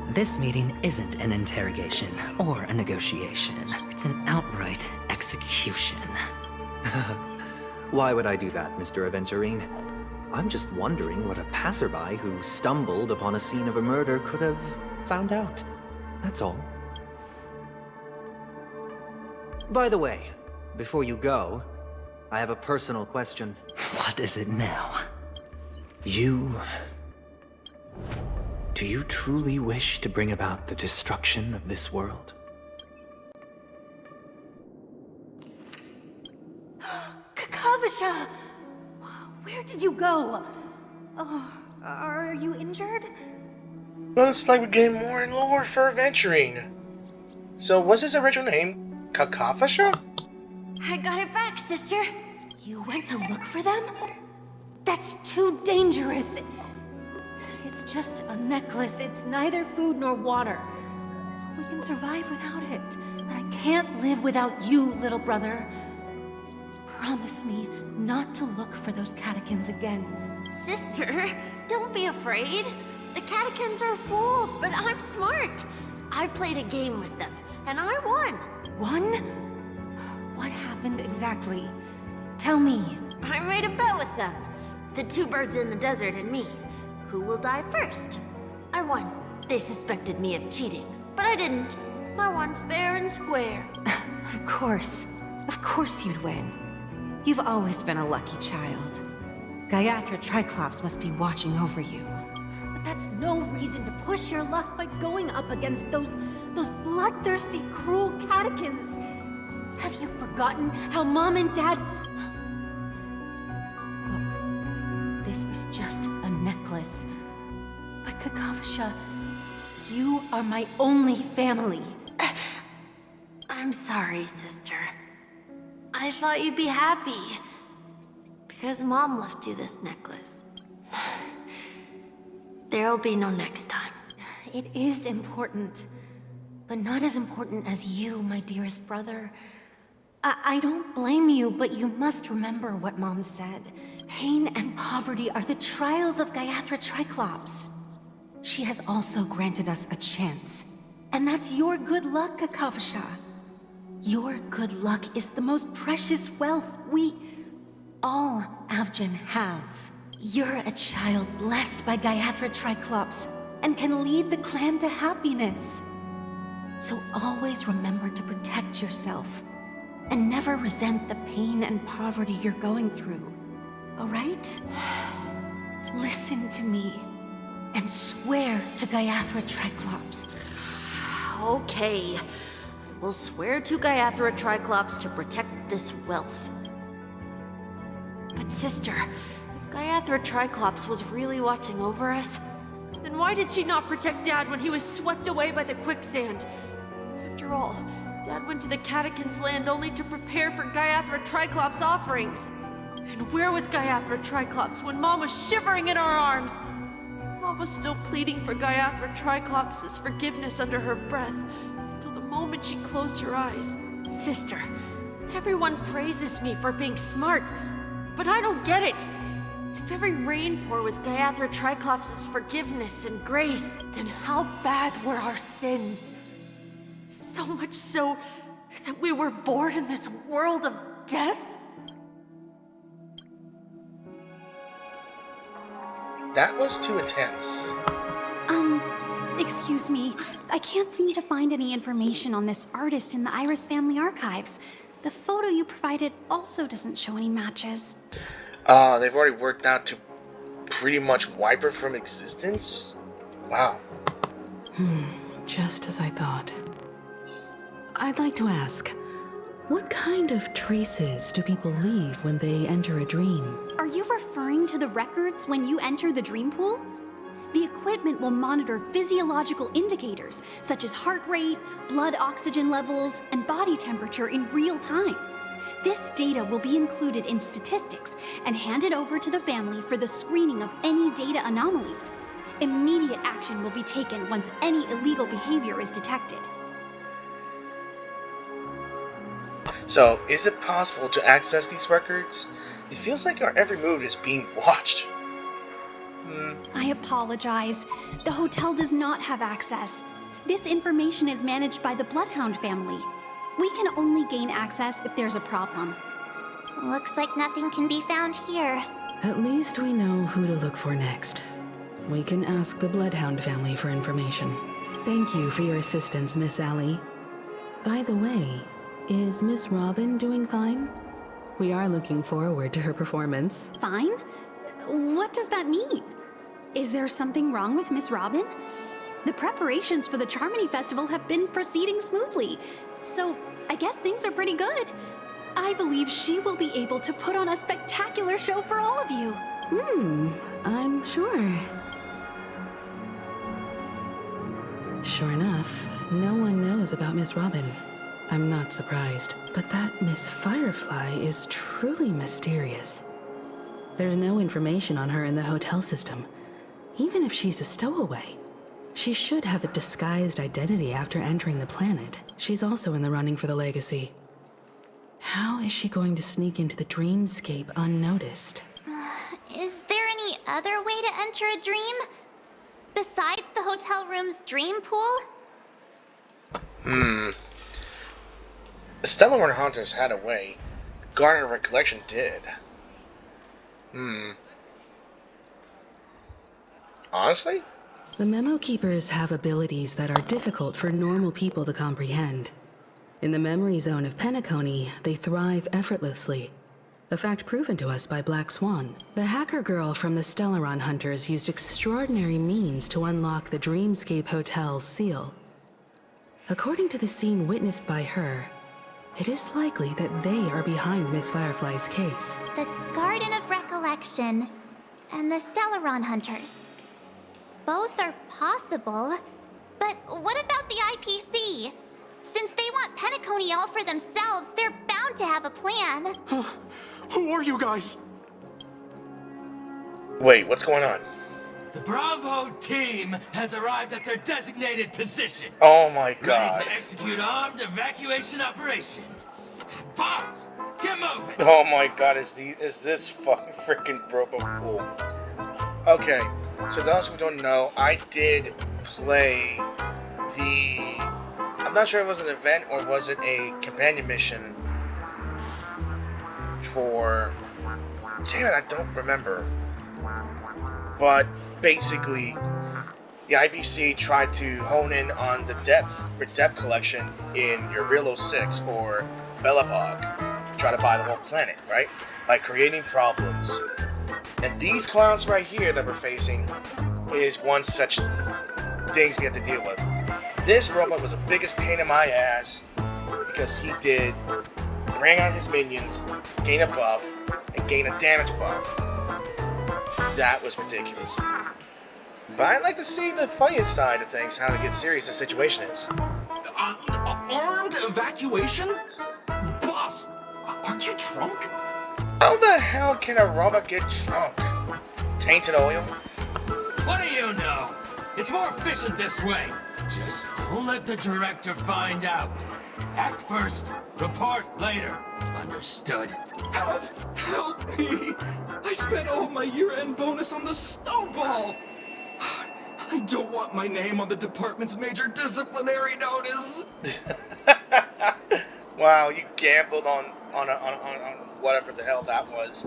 This meeting isn't an interrogation or a negotiation. It's an outright execution. Why would I do that, Mr. Adventurine? I'm just wondering what a passerby who stumbled upon a scene of a murder could have found out. That's all. By the way, before you go, I have a personal question. What is it now? Do you truly wish to bring about the destruction of this world? Kakavasha! Where did you go? Oh, are you injured? Looks like we're getting more and more for Adventurine. So, what's his original name? Kakavasha? I got it back, sister. You went to look for them? That's too dangerous. It's just a necklace. It's neither food nor water. We can survive without it, but I can't live without you, little brother. Promise me not to look for those catechins again. Sister, don't be afraid. The catechins are fools, but I'm smart. I played a game with them, and I won. Won? happened exactly? Tell me. I made a bet with them. The two birds in the desert and me. Who will die first? I won. They suspected me of cheating, but I didn't. I won fair and square. Of course. Of course you'd win. You've always been a lucky child. Gaiathra Triclops must be watching over you. But that's no reason to push your luck by going up against those bloodthirsty, cruel catechins. Have you forgotten how Mom and Dad... Look, this is just a necklace. But Kakavasha, you are my only family. I'm sorry, sister. I thought you'd be happy. Because Mom left you this necklace. There'll be no next time. It is important. But not as important as you, my dearest brother. I don't blame you, but you must remember what Mom said. Pain and poverty are the trials of Gaiathra Triclops. She has also granted us a chance. And that's your good luck, Kakavasha. Your good luck is the most precious wealth we all Avgin have. You're a child blessed by Gaiathra Triclops and can lead the clan to happiness. So always remember to protect yourself and never resent the pain and poverty you're going through. All right? Listen to me and swear to Gaiathra Triclops. Okay. We'll swear to Gaiathra Triclops to protect this wealth. But sister, if Gaiathra Triclops was really watching over us, then why did she not protect Dad when he was swept away by the quicksand? After all, Dad went to the Catechins' land only to prepare for Gaiathra Triclops' offerings. And where was Gaiathra Triclops when Mom was shivering in our arms? Mom was still pleading for Gaiathra Triclops' forgiveness under her breath, until the moment she closed her eyes. Sister, everyone praises me for being smart, but I don't get it. If every rainpour was Gaiathra Triclops' forgiveness and grace, then how bad were our sins? So much so that we were born in this world of death? That was too intense. Excuse me. I can't seem to find any information on this artist in the Iris family archives. The photo you provided also doesn't show any matches. They've already worked out to pretty much wipe her from existence? Wow. Just as I thought. I'd like to ask, what kind of traces do people leave when they enter a dream? Are you referring to the records when you enter the dream pool? The equipment will monitor physiological indicators such as heart rate, blood oxygen levels, and body temperature in real time. This data will be included in statistics and handed over to the family for the screening of any data anomalies. Immediate action will be taken once any illegal behavior is detected. So, is it possible to access these records? It feels like our every move is being watched. I apologize. The hotel does not have access. This information is managed by the Bloodhound family. We can only gain access if there's a problem. Looks like nothing can be found here. At least we know who to look for next. We can ask the Bloodhound family for information. Thank you for your assistance, Miss Allie. By the way, is Miss Robin doing fine? We are looking forward to her performance. Fine? What does that mean? Is there something wrong with Miss Robin? The preparations for the Charmony Festival have been proceeding smoothly, so I guess things are pretty good. I believe she will be able to put on a spectacular show for all of you. I'm sure. Sure enough, no one knows about Miss Robin. I'm not surprised, but that Miss Firefly is truly mysterious. There's no information on her in the hotel system. Even if she's a stowaway, she should have a disguised identity after entering the planet. She's also in the running for the legacy. How is she going to sneak into the dreamscape unnoticed? Is there any other way to enter a dream? Besides the hotel room's dream pool? Stellar Hunters had a way. Garner Recollection did. Honestly? The Memo Keepers have abilities that are difficult for normal people to comprehend. In the memory zone of Penacony, they thrive effortlessly. A fact proven to us by Black Swan. The hacker girl from the Stellaron Hunters used extraordinary means to unlock the Dreamscape Hotel's seal. According to the scene witnessed by her, it is likely that they are behind Miss Firefly's case. The Garden of Recollection and the Stellaron Hunters. Both are possible, but what about the IPC? Since they want Penacony all for themselves, they're bound to have a plan. Who are you guys? Wait, what's going on? The Bravo team has arrived at their designated position. Oh my god. Ready to execute armed evacuation operation. Boss, get moving. Oh my god, is this fucking freaking Robo cool? Okay, so those who don't know, I did play the... I'm not sure if it was an event or was it a companion mission for... Damn it, I don't remember. But basically, the IBC tried to hone in on the depth collection in Urilo 6 or Belobog, try to buy the whole planet, right? By creating problems. And these clowns right here that we're facing is one such things we have to deal with. This robot was the biggest pain in my ass because he did bring out his minions, gain a buff, and gain a damage buff. That was ridiculous. But I'd like to see the funniest side of things, how to get serious the situation is. Armed evacuation? Boss, are you drunk? How the hell can a robot get drunk? Tainted oil? What do you know? It's more efficient this way. Just don't let the director find out. Act first, report later. Understood? Help! Help me! I spent all my year-end bonus on the snowball! I don't want my name on the department's major disciplinary notice! Wow, you gambled on whatever the hell that was.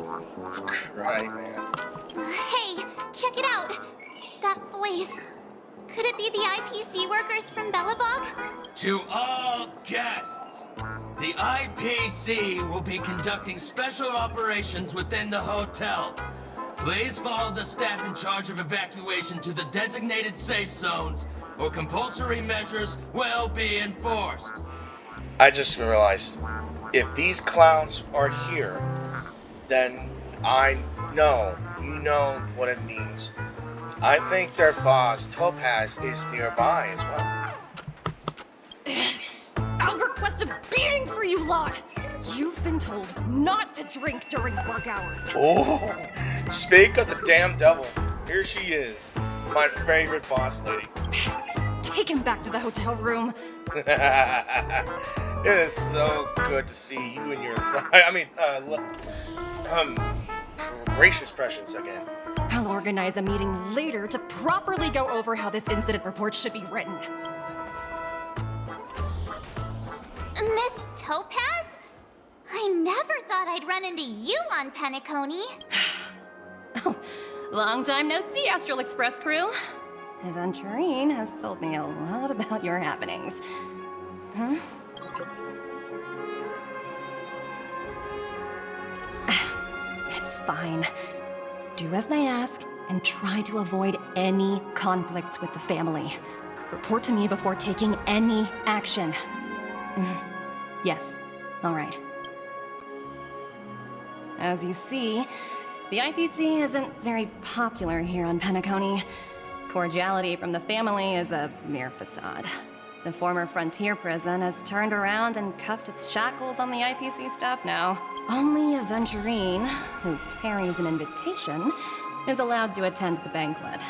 Right, man. Hey, check it out! That voice. Could it be the IPC workers from Belobog? To all guests, the IPC will be conducting special operations within the hotel. Please follow the staff in charge of evacuation to the designated safe zones, or compulsory measures will be enforced. I just realized, if these clowns are here, then I know, you know what it means. I think their boss, Topaz, is nearby as well. I'll request a beating for you lot! You've been told not to drink during work hours. Oh, speak of the damn devil. Here she is, my favorite boss lady. Take him back to the hotel room. It is so good to see you and your, gracious presence again. I'll organize a meeting later to properly go over how this incident report should be written. Miss Topaz? I never thought I'd run into you on Penacony. Oh, long time no see, Astral Express crew. Adventurine has told me a lot about your happenings. Hmm? It's fine. Do as they ask, and try to avoid any conflicts with the family. Report to me before taking any action. Yes, all right. As you see, the IPC isn't very popular here on Penacony. Cordiality from the family is a mere facade. The former frontier prison has turned around and cuffed its shackles on the IPC staff now. Only Adventurine, who carries an invitation, is allowed to attend the banquet.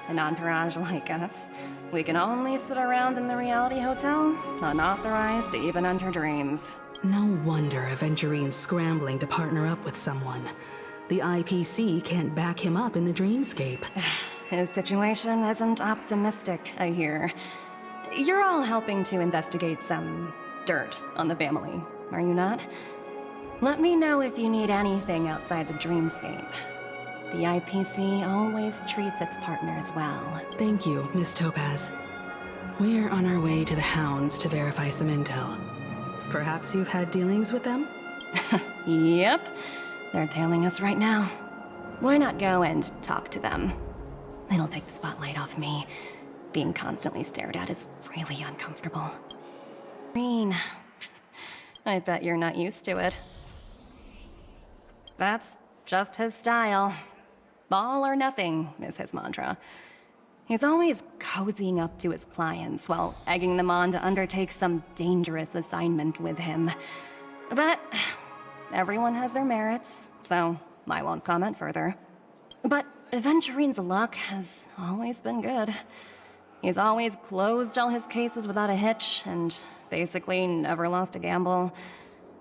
An entourage like us, we can only sit around in the reality hotel, unauthorized to even enter dreams. No wonder Adventurine's scrambling to partner up with someone. The IPC can't back him up in the dreamscape. His situation isn't optimistic, I hear. You're all helping to investigate some dirt on the family, are you not? Let me know if you need anything outside the dreamscape. The IPC always treats its partners well. Thank you, Miss Topaz. We're on our way to the Hounds to verify some intel. Perhaps you've had dealings with them? Yep. They're tailing us right now. Why not go and talk to them? It'll take the spotlight off me. Being constantly stared at is really uncomfortable. Green. I bet you're not used to it. That's just his style. All or nothing is his mantra. He's always cozying up to his clients while egging them on to undertake some dangerous assignment with him. But everyone has their merits, so I won't comment further. But Adventurine's luck has always been good. He's always closed all his cases without a hitch, and basically never lost a gamble.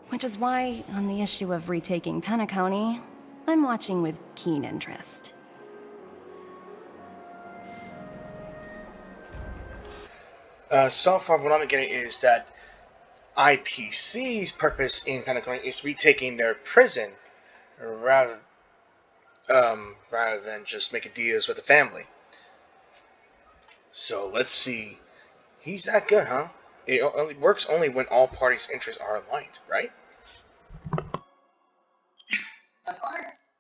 Which is why, on the issue of retaking Penacony, I'm watching with keen interest. So far, what I'm getting is that IPC's purpose in Penacony is retaking their prison, rather than just making deals with the family. So let's see. He's that good, huh? It only works only when all parties' interests are aligned, right? Of course.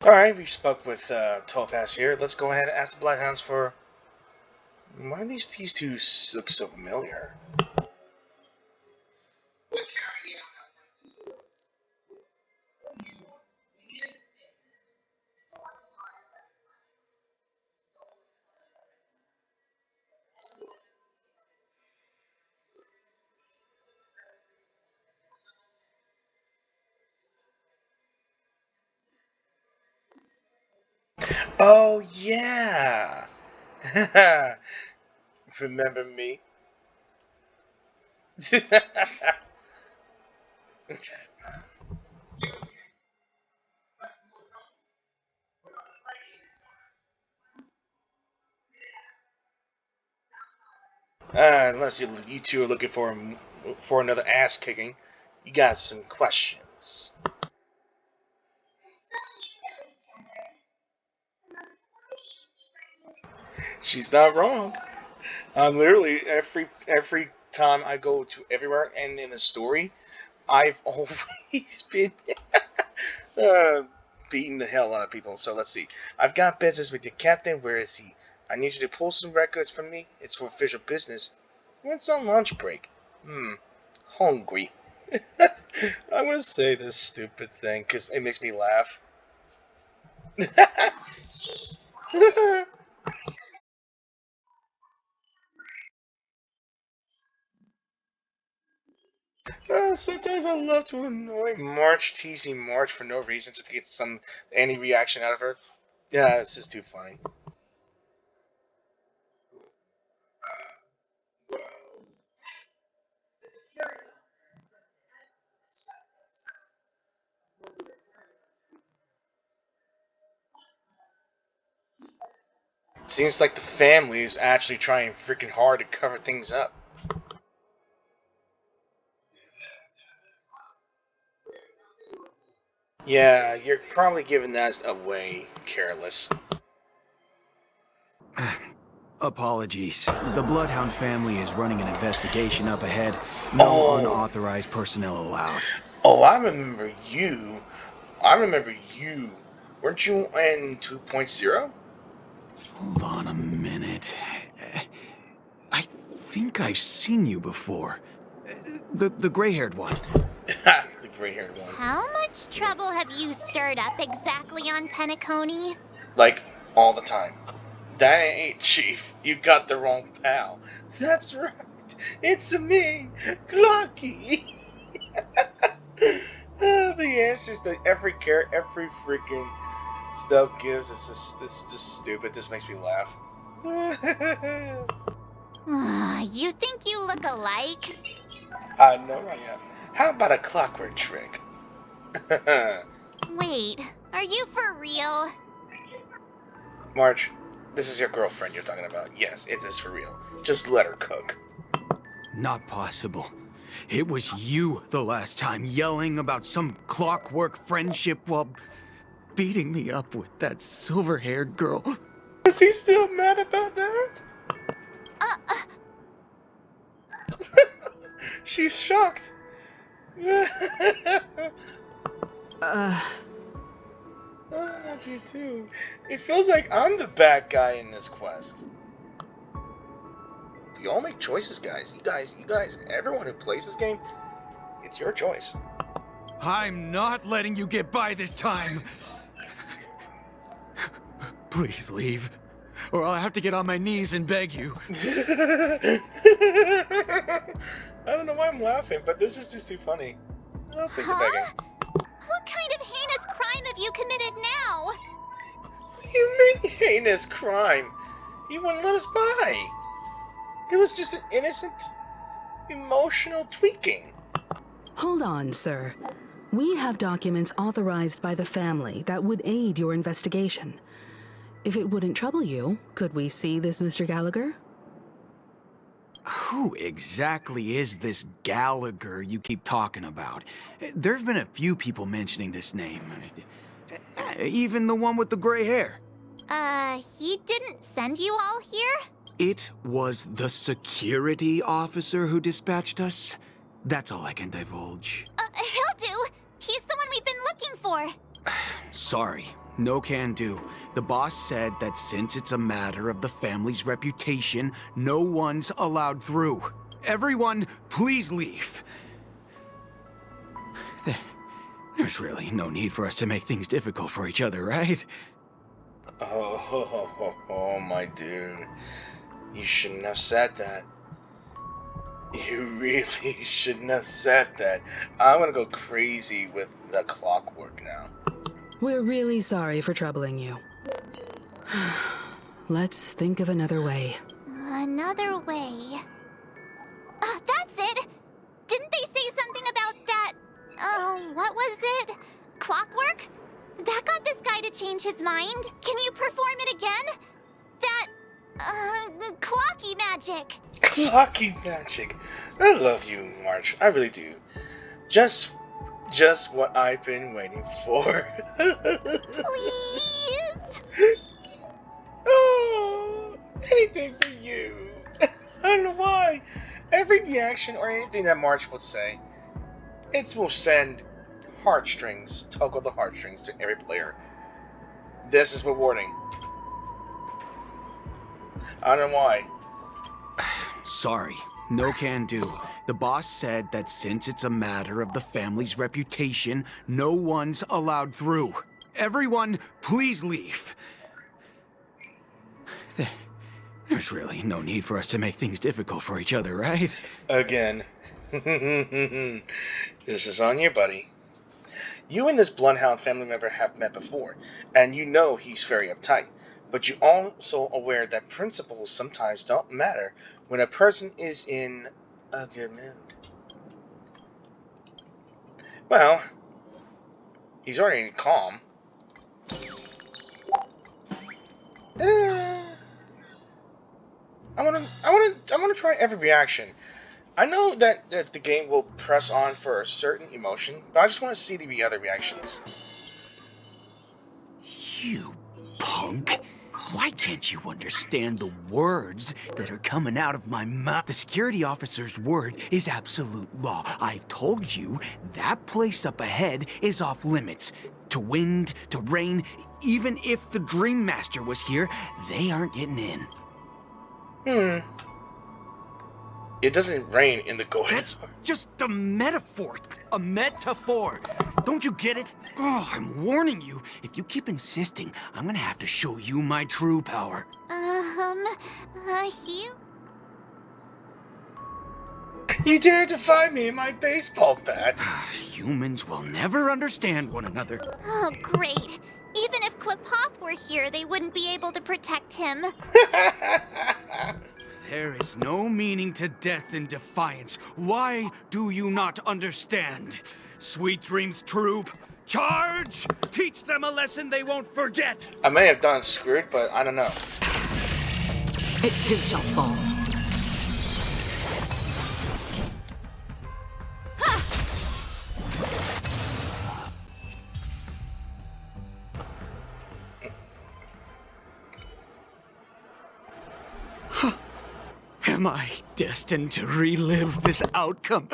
Alright, we spoke with Topaz here. Let's go ahead and ask the Bloodhounds for... Why do these two look so familiar? Oh, yeah! Remember me? Unless you two are looking for another ass kicking, you got some questions. She's not wrong. I'm literally every time I go to everywhere and in the story, I've always been uh, beating the hell out of people. So let's see. I've got business with the captain. Where is he? I need you to pull some records from me. It's for official business. When's on lunch break? Hungry. I'm gonna say this stupid thing because it makes me laugh. Sometimes I love to annoy March, teasing March for no reason, just to get any reaction out of her. Yeah, it's just too funny. Seems like the family is actually trying freaking hard to cover things up. Yeah, you're probably giving that away careless. Apologies. The Bloodhound family is running an investigation up ahead. No unauthorized personnel allowed. Oh, I remember you. Weren't you in 2.0? Hold on a minute. I think I've seen you before. The gray-haired one. The gray-haired one. How much trouble have you stirred up exactly on Penacony? Like, all the time. That ain't Chief. You got the wrong pal. That's right. It's me, Glocky. The answers that every freaking stuff gives is just stupid. This makes me laugh. You think you look alike? I know I am. How about a clockwork trick? Wait, are you for real? March, this is your girlfriend you're talking about. Yes, it is for real. Just let her cook. Not possible. It was you the last time yelling about some clockwork friendship while beating me up with that silver-haired girl. Is he still mad about that? She's shocked. I do too. It feels like I'm the bad guy in this quest. You all make choices, guys. You guys, everyone who plays this game, it's your choice. I'm not letting you get by this time. Please leave, or I'll have to get on my knees and beg you. I don't know why I'm laughing, but this is just too funny. I'll take the begging. What kind of heinous crime have you committed now? What do you mean, heinous crime? He wouldn't let us by. It was just an innocent, emotional tweaking. Hold on, sir. We have documents authorized by the family that would aid your investigation. If it wouldn't trouble you, could we see this Mr. Gallagher? Who exactly is this Gallagher you keep talking about? There's been a few people mentioning this name. Even the one with the gray hair. He didn't send you all here? It was the security officer who dispatched us. That's all I can divulge. He'll do. He's the one we've been looking for. Sorry, no can do. The boss said that since it's a matter of the family's reputation, no one's allowed through. Everyone, please leave. There's really no need for us to make things difficult for each other, right? Oh, my dude. You shouldn't have said that. You really shouldn't have said that. I'm gonna go crazy with the clockwork now. We're really sorry for troubling you. Let's think of another way. Another way. That's it! Didn't they say something about that? What was it? Clockwork? That got this guy to change his mind. Can you perform it again? That, clocky magic. Clocky magic. I love you, March. I really do. Just what I've been waiting for. Please? Oh, anything for you. I don't know why. Every reaction or anything that March will say, it will send heartstrings, tug on the heartstrings to every player. This is rewarding. I don't know why. Sorry, no can do. The boss said that since it's a matter of the family's reputation, no one's allowed through. Everyone, please leave. There's really no need for us to make things difficult for each other, right? Again. This is on you, buddy. You and this Bloodhound family member have met before, and you know he's very uptight. But you're also aware that principles sometimes don't matter when a person is in a good mood. Well, he's already calm. I wanna try every reaction. I know that the game will press on for a certain emotion, but I just want to see the other reactions. You punk. Why can't you understand the words that are coming out of my mouth? The security officer's word is absolute law. I've told you that place up ahead is off limits. To wind, to rain, even if the Dream Master was here, they aren't getting in. It doesn't rain in the Golden. That's just a metaphor. A metaphor. Don't you get it? Oh, I'm warning you. If you keep insisting, I'm gonna have to show you my true power. You dare defy me in my baseball bat? Humans will never understand one another. Oh, great. Even if Klipoth were here, they wouldn't be able to protect him. There is no meaning to death and defiance. Why do you not understand? Sweet dreams, troop. Charge! Teach them a lesson they won't forget! I may have done screwed, but I don't know. It too shall fall. Am I destined to relive this outcome?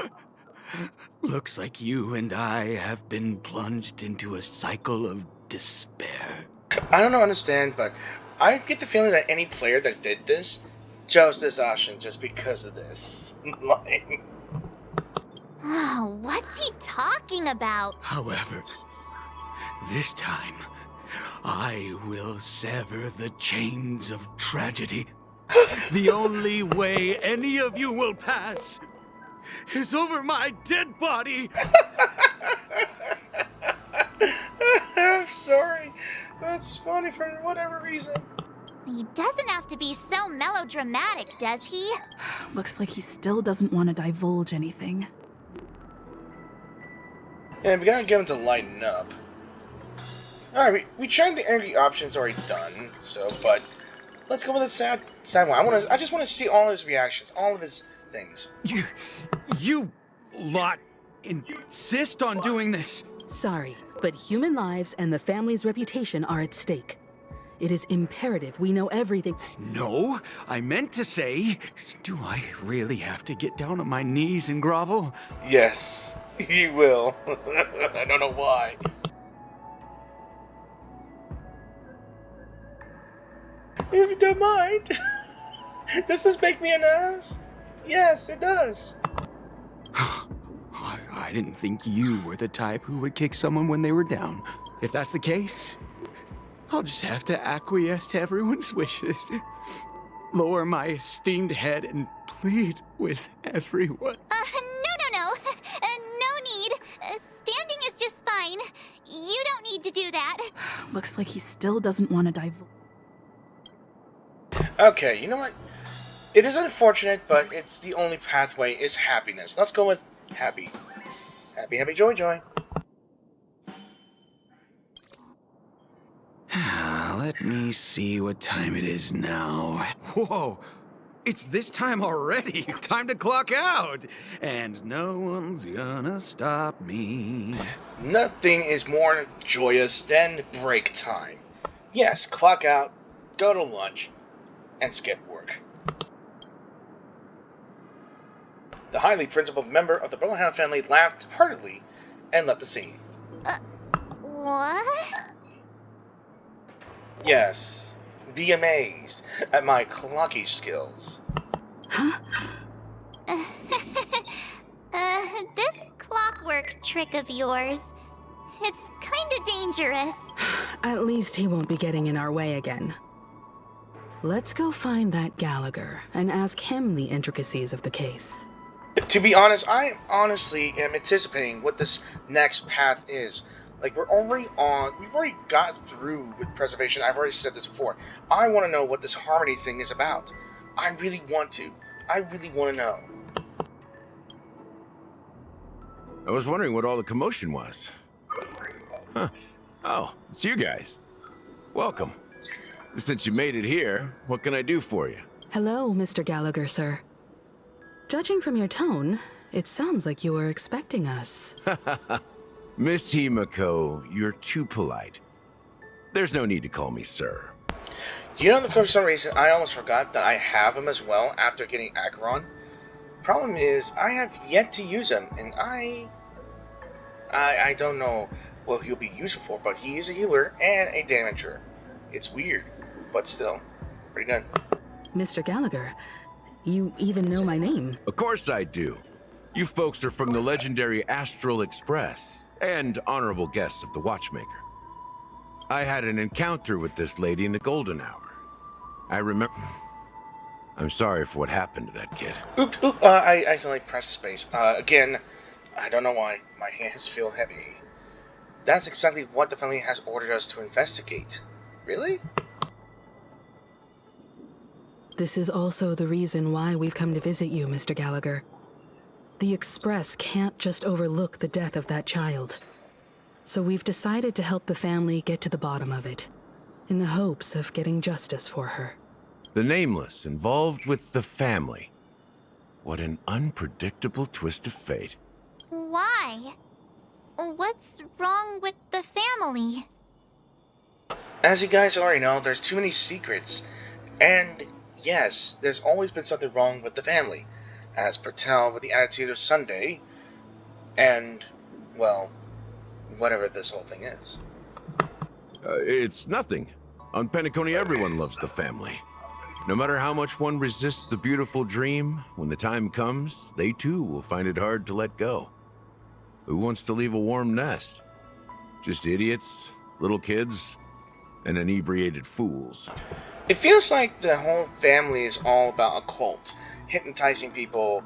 Looks like you and I have been plunged into a cycle of despair. I don't understand, but I get the feeling that any player that did this chose this option just because of this. Like, Oh, what's he talking about? However, this time, I will sever the chains of tragedy. The only way any of you will pass is over my dead body. I'm sorry. That's funny for whatever reason. He doesn't have to be so melodramatic, does he? Looks like he still doesn't want to divulge anything. Yeah, we gotta get him to lighten up. Alright, we tried the angry options already done, so, but let's go with the sad one. I just want to see all his reactions, all of his things. You lot insist on doing this. Sorry, but human lives and the family's reputation are at stake. It is imperative we know everything. No, I meant to say, do I really have to get down on my knees and grovel? Yes, you will. I don't know why. If you don't mind, does this make me an ass? Yes, it does. I didn't think you were the type who would kick someone when they were down. If that's the case, I'll just have to acquiesce to everyone's wishes. Lower my esteemed head and plead with everyone. No. No need. Standing is just fine. You don't need to do that. Looks like he still doesn't want to divulge. Okay, you know what? It is unfortunate, but it's the only pathway is happiness. Let's go with happy. Happy, joy. Let me see what time it is now. Whoa! It's this time already! Time to clock out! And no one's gonna stop me. Nothing is more joyous than break time. Yes, clock out, go to lunch, and skip work. The highly principled member of the Burlehound family laughed heartily and left the scene. What? Yes, be amazed at my clocking skills. This clockwork trick of yours, it's kinda dangerous. At least he won't be getting in our way again. Let's go find that Gallagher and ask him the intricacies of the case. To be honest, I honestly am anticipating what this next path is. Like, we've already got through with preservation. I've already said this before. I want to know what this harmony thing is about. I really want to know. I was wondering what all the commotion was. Huh. Oh, it's you guys. Welcome. Since you made it here, what can I do for you? Hello, Mr. Gallagher, sir. Judging from your tone, it sounds like you were expecting us. Miss Himiko, you're too polite. There's no need to call me sir. You know, for some reason, I almost forgot that I have him as well after getting Acheron. Problem is, I have yet to use him, and I don't know what he'll be useful for, but he is a healer and a damager. It's weird, but still, pretty good. Mr. Gallagher, you even know my name. Of course I do. You folks are from the legendary Astral Express, and honorable guests of the Watchmaker. I had an encounter with this lady in the Golden Hour. I remember... I'm sorry for what happened to that kid. I accidentally pressed space. Again, I don't know why. My hands feel heavy. That's exactly what the family has ordered us to investigate. Really? This is also the reason why we've come to visit you, Mr. Gallagher. The Express can't just overlook the death of that child. So we've decided to help the family get to the bottom of it, in the hopes of getting justice for her. The Nameless involved with the family. What an unpredictable twist of fate. Why? What's wrong with the family? As you guys already know, there's too many secrets. And yes, there's always been something wrong with the family, as per tell with the attitude of Sunday, and, well, whatever this whole thing is. It's nothing. On Penacony, everyone loves the family. No matter how much one resists the beautiful dream, when the time comes, they too will find it hard to let go. Who wants to leave a warm nest? Just idiots, little kids, and inebriated fools. It feels like the whole family is all about a cult, hypnotizing people,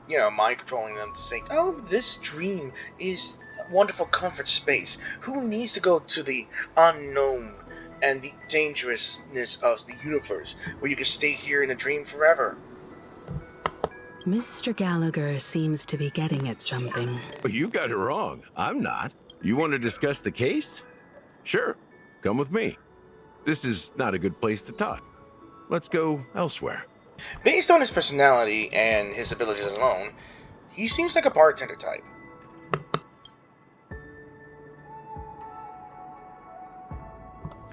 you know, mind controlling them to say, oh, this dream is a wonderful comfort space. Who needs to go to the unknown and the dangerousness of the universe, where you can stay here in a dream forever? Mr. Gallagher seems to be getting at something. You got it wrong. I'm not. You want to discuss the case? Sure. Come with me. This is not a good place to talk. Let's go elsewhere. Based on his personality and his abilities alone, he seems like a bartender type.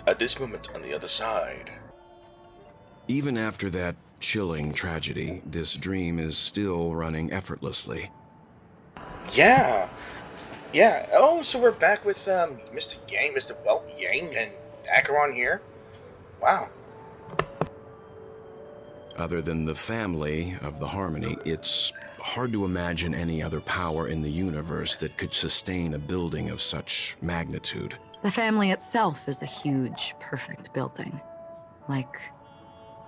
At this moment on the other side. Even after that chilling tragedy, this dream is still running effortlessly. Yeah. Yeah. Oh, so we're back with Mr. Yang, Yang, and Acheron here. Wow. Other than the family of the Harmony, it's hard to imagine any other power in the universe that could sustain a building of such magnitude. The family itself is a huge, perfect building. Like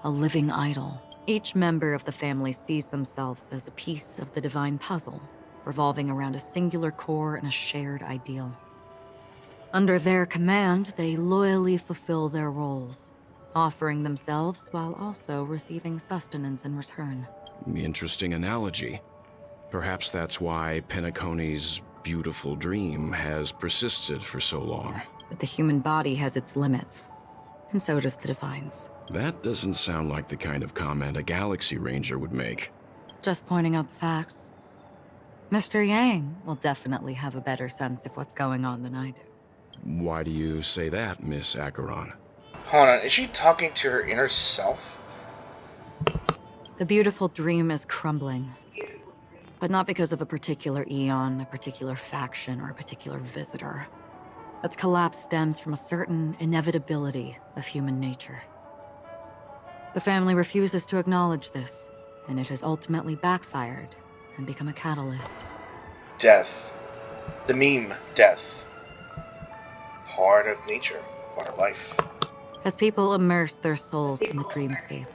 a living idol. Each member of the family sees themselves as a piece of the divine puzzle, revolving around a singular core and a shared ideal. Under their command, they loyally fulfill their roles, offering themselves while also receiving sustenance in return. Interesting analogy. Perhaps that's why Penacony's beautiful dream has persisted for so long. But the human body has its limits, and so does the divine's. That doesn't sound like the kind of comment a Galaxy Ranger would make. Just pointing out the facts. Mr. Yang will definitely have a better sense of what's going on than I do. Why do you say that, Miss Acheron? Hold on, is she talking to her inner self? The beautiful dream is crumbling. But not because of a particular eon, a particular faction, or a particular visitor. Its collapse stems from a certain inevitability of human nature. The family refuses to acknowledge this, and it has ultimately backfired and become a catalyst. Death. The meme, death. Part of nature, part of life. As people immerse their souls in the dreamscape,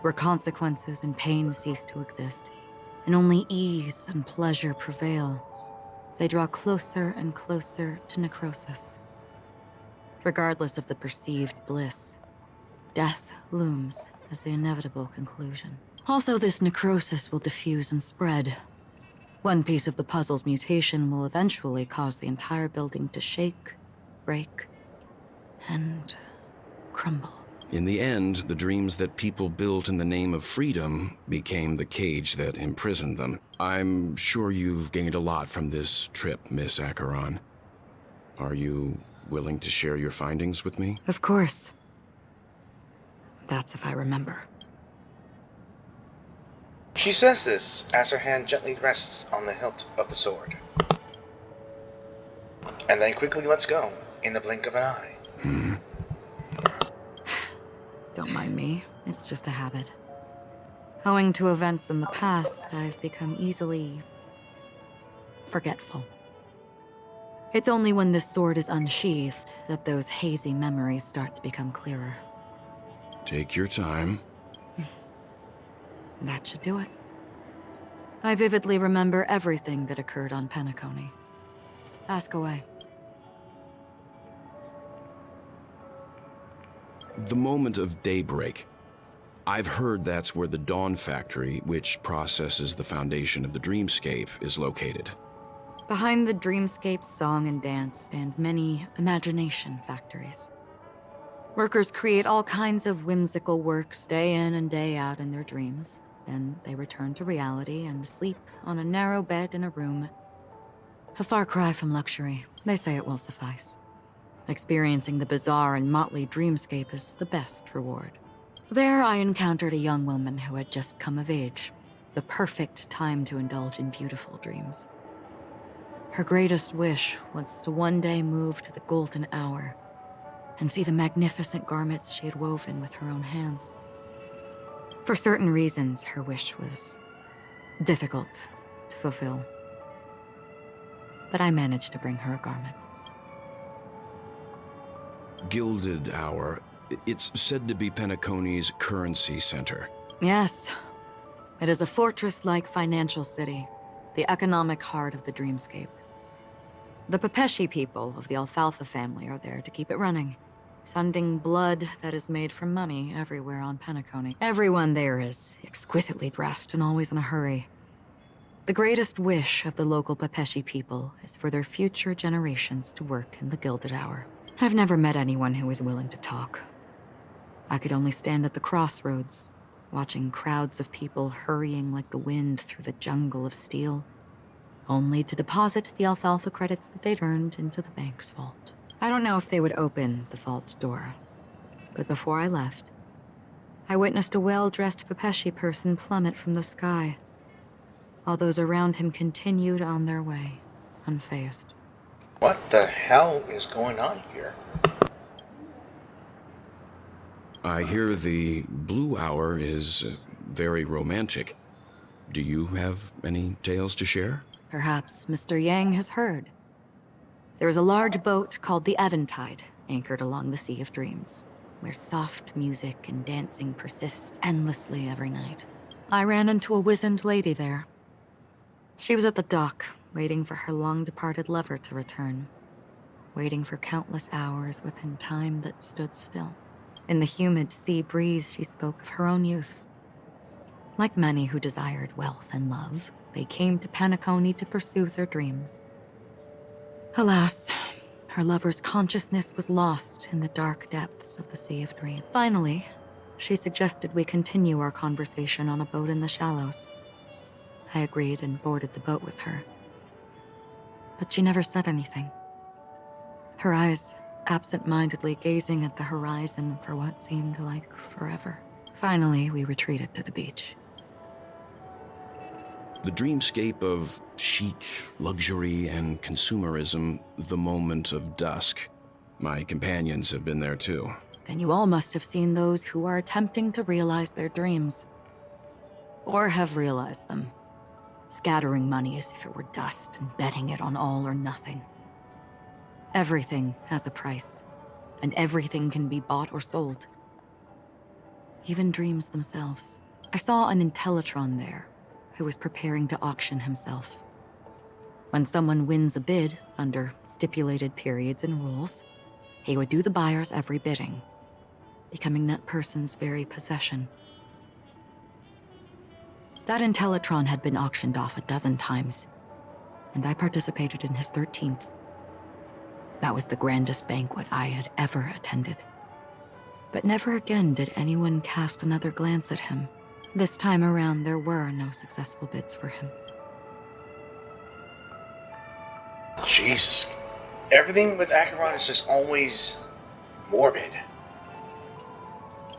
where consequences and pain cease to exist, and only ease and pleasure prevail, they draw closer and closer to necrosis. Regardless of the perceived bliss, death looms as the inevitable conclusion. Also, this necrosis will diffuse and spread. One piece of the puzzle's mutation will eventually cause the entire building to shake, break, and crumble. In the end, the dreams that people built in the name of freedom became the cage that imprisoned them. I'm sure you've gained a lot from this trip, Miss Acheron. Are you willing to share your findings with me? Of course. That's if I remember. She says this as her hand gently rests on the hilt of the sword. And then quickly lets go, in the blink of an eye. Don't mind me, it's just a habit. Owing to events in the past, I've become easily forgetful. It's only when this sword is unsheathed that those hazy memories start to become clearer. Take your time. That should do it. I vividly remember everything that occurred on Penacony. Ask away. The moment of daybreak. I've heard that's where the Dawn Factory, which processes the foundation of the dreamscape, is located. Behind the dreamscape's song and dance stand many imagination factories. Workers create all kinds of whimsical works day in and day out in their dreams. Then they return to reality and sleep on a narrow bed in a room. A far cry from luxury. They say it will suffice. Experiencing the bizarre and motley dreamscape is the best reward. There I encountered a young woman who had just come of age. The perfect time to indulge in beautiful dreams. Her greatest wish was to one day move to the golden hour and see the magnificent garments she had woven with her own hands. For certain reasons, her wish was difficult to fulfill. But I managed to bring her a garment. Gilded Hour. It's said to be Penacony's currency center. Yes. It is a fortress-like financial city, the economic heart of the dreamscape. The Pepeshi people of the Alfalfa family are there to keep it running, sending blood that is made from money everywhere on Penacony. Everyone there is exquisitely dressed and always in a hurry. The greatest wish of the local Pepeshi people is for their future generations to work in the Gilded Hour. I've never met anyone who is willing to talk. I could only stand at the crossroads, watching crowds of people hurrying like the wind through the jungle of steel, only to deposit the alfalfa credits that they'd earned into the bank's vault. I don't know if they would open the vault's door, but before I left, I witnessed a well-dressed Pepeshi person plummet from the sky, while those around him continued on their way, unfazed. What the hell is going on here? I hear the Blue Hour is very romantic. Do you have any tales to share? Perhaps Mr. Yang has heard. There is a large boat called the Eventide, anchored along the Sea of Dreams, where soft music and dancing persist endlessly every night. I ran into a wizened lady there. She was at the dock, waiting for her long-departed lover to return, waiting for countless hours within time that stood still. In the humid sea breeze, she spoke of her own youth. Like many who desired wealth and love, they came to Penacony to pursue their dreams. Alas, her lover's consciousness was lost in the dark depths of the Sea of Dreams. Finally, she suggested we continue our conversation on a boat in the shallows. I agreed and boarded the boat with her. But she never said anything. Her eyes absent-mindedly gazing at the horizon for what seemed like forever. Finally, we retreated to the beach. The dreamscape of chic, luxury, and consumerism, the moment of dusk. My companions have been there too. Then you all must have seen those who are attempting to realize their dreams. Or have realized them. Scattering money as if it were dust and betting it on all or nothing. Everything has a price, and everything can be bought or sold. Even dreams themselves. I saw an Intellitron there, who was preparing to auction himself. When someone wins a bid under stipulated periods and rules, he would do the buyer's every bidding, becoming that person's very possession. That Intellitron had been auctioned off 12 times, and I participated in his 13th. That was the grandest banquet I had ever attended. But never again did anyone cast another glance at him. This time around, there were no successful bids for him. Jesus. Everything with Acheron is just always morbid.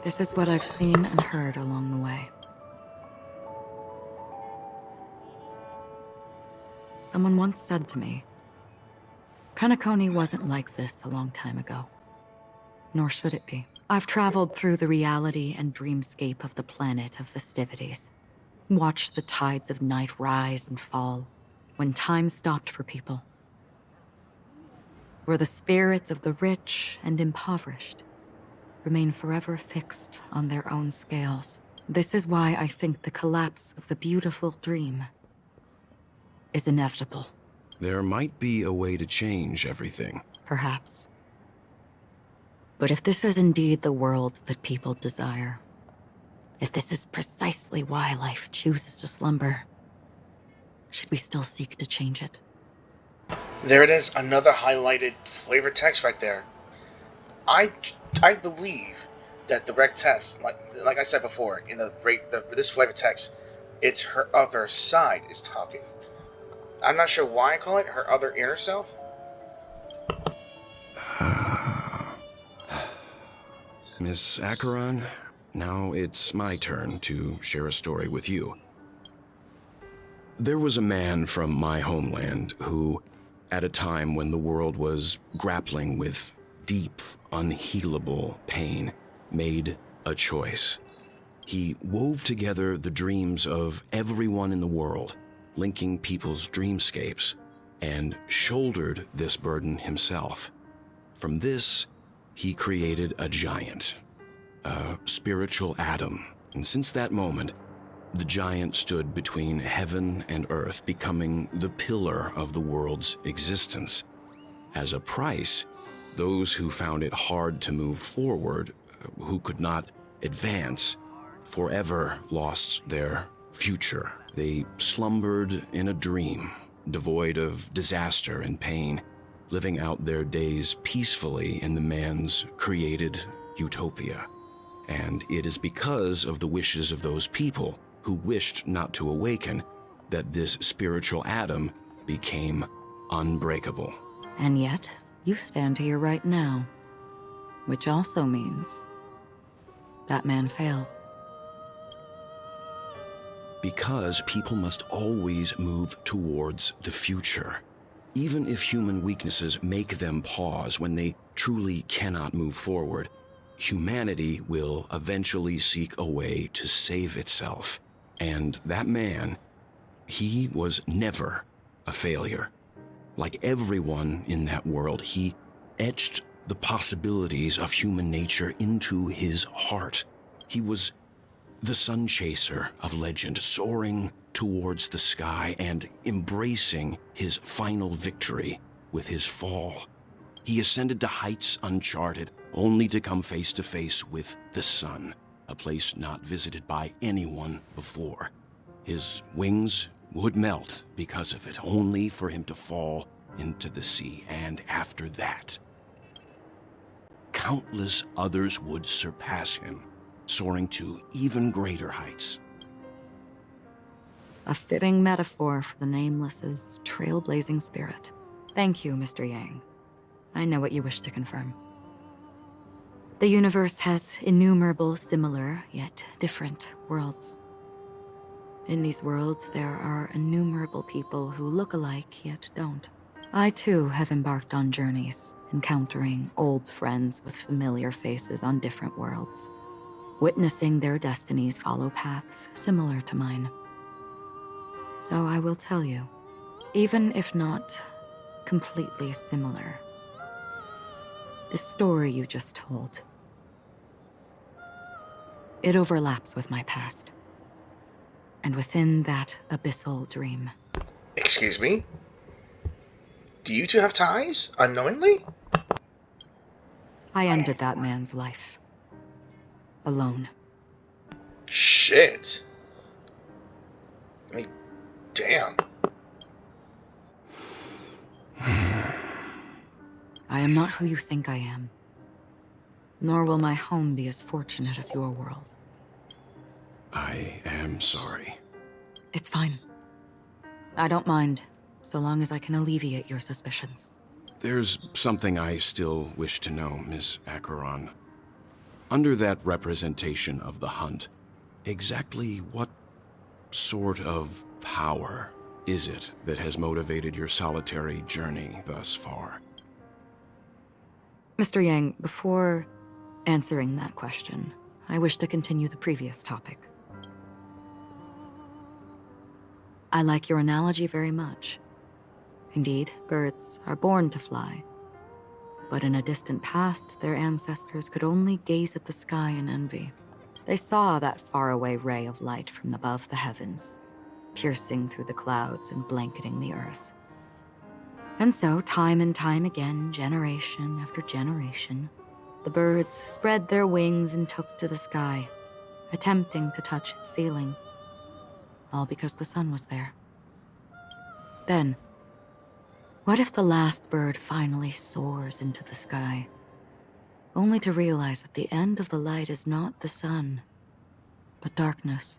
This is what I've seen and heard along the way. Someone once said to me, Penacony wasn't like this a long time ago. Nor should it be. I've traveled through the reality and dreamscape of the planet of festivities. Watched the tides of night rise and fall when time stopped for people. Where the spirits of the rich and impoverished remain forever fixed on their own scales. This is why I think the collapse of the beautiful dream is inevitable. There might be a way to change everything. Perhaps. But if this is indeed the world that people desire, if this is precisely why life chooses to slumber, should we still seek to change it? There it is, another highlighted flavor text right there. I believe that the rec text, like I said before, in this flavor text, it's her other side is talking. I'm not sure why I call it her other inner self. Miss Acheron, now it's my turn to share a story with you. There was a man from my homeland who, at a time when the world was grappling with deep, unhealable pain, made a choice. He wove together the dreams of everyone in the world, linking people's dreamscapes, and shouldered this burden himself. From this, he created a giant, a spiritual Adam, and since that moment, the giant stood between heaven and earth, becoming the pillar of the world's existence. As a price, those who found it hard to move forward, who could not advance, forever lost their future. They slumbered in a dream, devoid of disaster and pain, living out their days peacefully in the man's created utopia. And it is because of the wishes of those people who wished not to awaken that this spiritual Adam became unbreakable. And yet, you stand here right now, which also means that man failed. Because people must always move towards the future. Even if human weaknesses make them pause when they truly cannot move forward, humanity will eventually seek a way to save itself. And that man, he was never a failure. Like everyone in that world, he etched the possibilities of human nature into his heart. He was the sun chaser of legend, soaring towards the sky and embracing his final victory with his fall. He ascended to heights uncharted, only to come face to face with the sun, a place not visited by anyone before. His wings would melt because of it, only for him to fall into the sea. And after that, countless others would surpass him, soaring to even greater heights. A fitting metaphor for the Nameless's trailblazing spirit. Thank you, Mr. Yang. I know what you wish to confirm. The universe has innumerable similar, yet different worlds. In these worlds, there are innumerable people who look alike, yet don't. I too have embarked on journeys, encountering old friends with familiar faces on different worlds, witnessing their destinies follow paths similar to mine. So I will tell you, even if not completely similar, the story you just told, it overlaps with my past. And within that abyssal dream. Excuse me? Do you two have ties, unknowingly? I ended that man's life. Alone. Shit. I mean, damn. I am not who you think I am. Nor will my home be as fortunate as your world. I am sorry. It's fine. I don't mind, so long as I can alleviate your suspicions. There's something I still wish to know, Miss Acheron. Under that representation of the hunt, exactly what sort of power is it that has motivated your solitary journey thus far? Mr. Yang, before answering that question, I wish to continue the previous topic. I like your analogy very much. Indeed, birds are born to fly. But in a distant past, their ancestors could only gaze at the sky in envy. They saw that faraway ray of light from above the heavens, piercing through the clouds and blanketing the earth. And so, time and time again, generation after generation, the birds spread their wings and took to the sky, attempting to touch its ceiling, all because the sun was there. Then, What if the last bird finally soars into the sky, only to realize that the end of the light is not the sun, but darkness?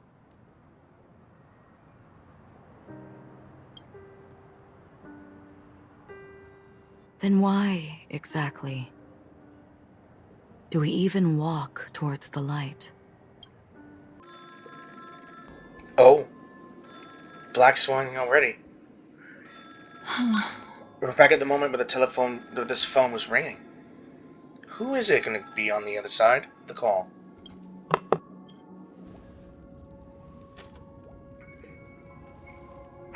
Then why, exactly, do we even walk towards the light? Oh, Black Swan already. We're back at the moment where this phone was ringing. Who is it going to be on the other side of the call?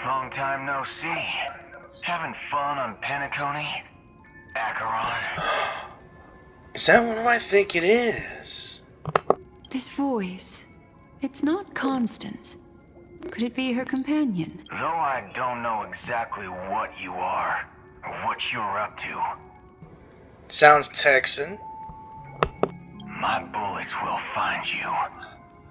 Long time no see. Having fun on Penacony? Acheron? Is that what I think it is? This voice, it's not Constance. Could it be her companion? Though I don't know exactly what you are, or what you're up to. Sounds Texan. My bullets will find you.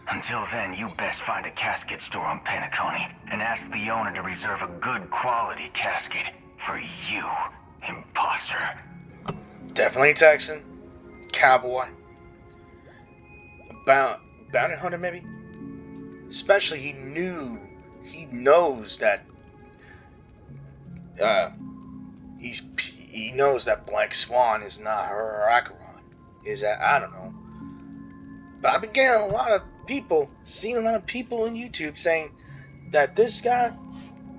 Until then, you best find a casket store on Penacony and ask the owner to reserve a good quality casket for you, imposter. Definitely Texan. Cowboy. Bounty hunter, maybe? Especially he knows that he knows that Black Swan is not her or Acheron. Is that, I don't know. But I've been getting seeing a lot of people on YouTube saying that this guy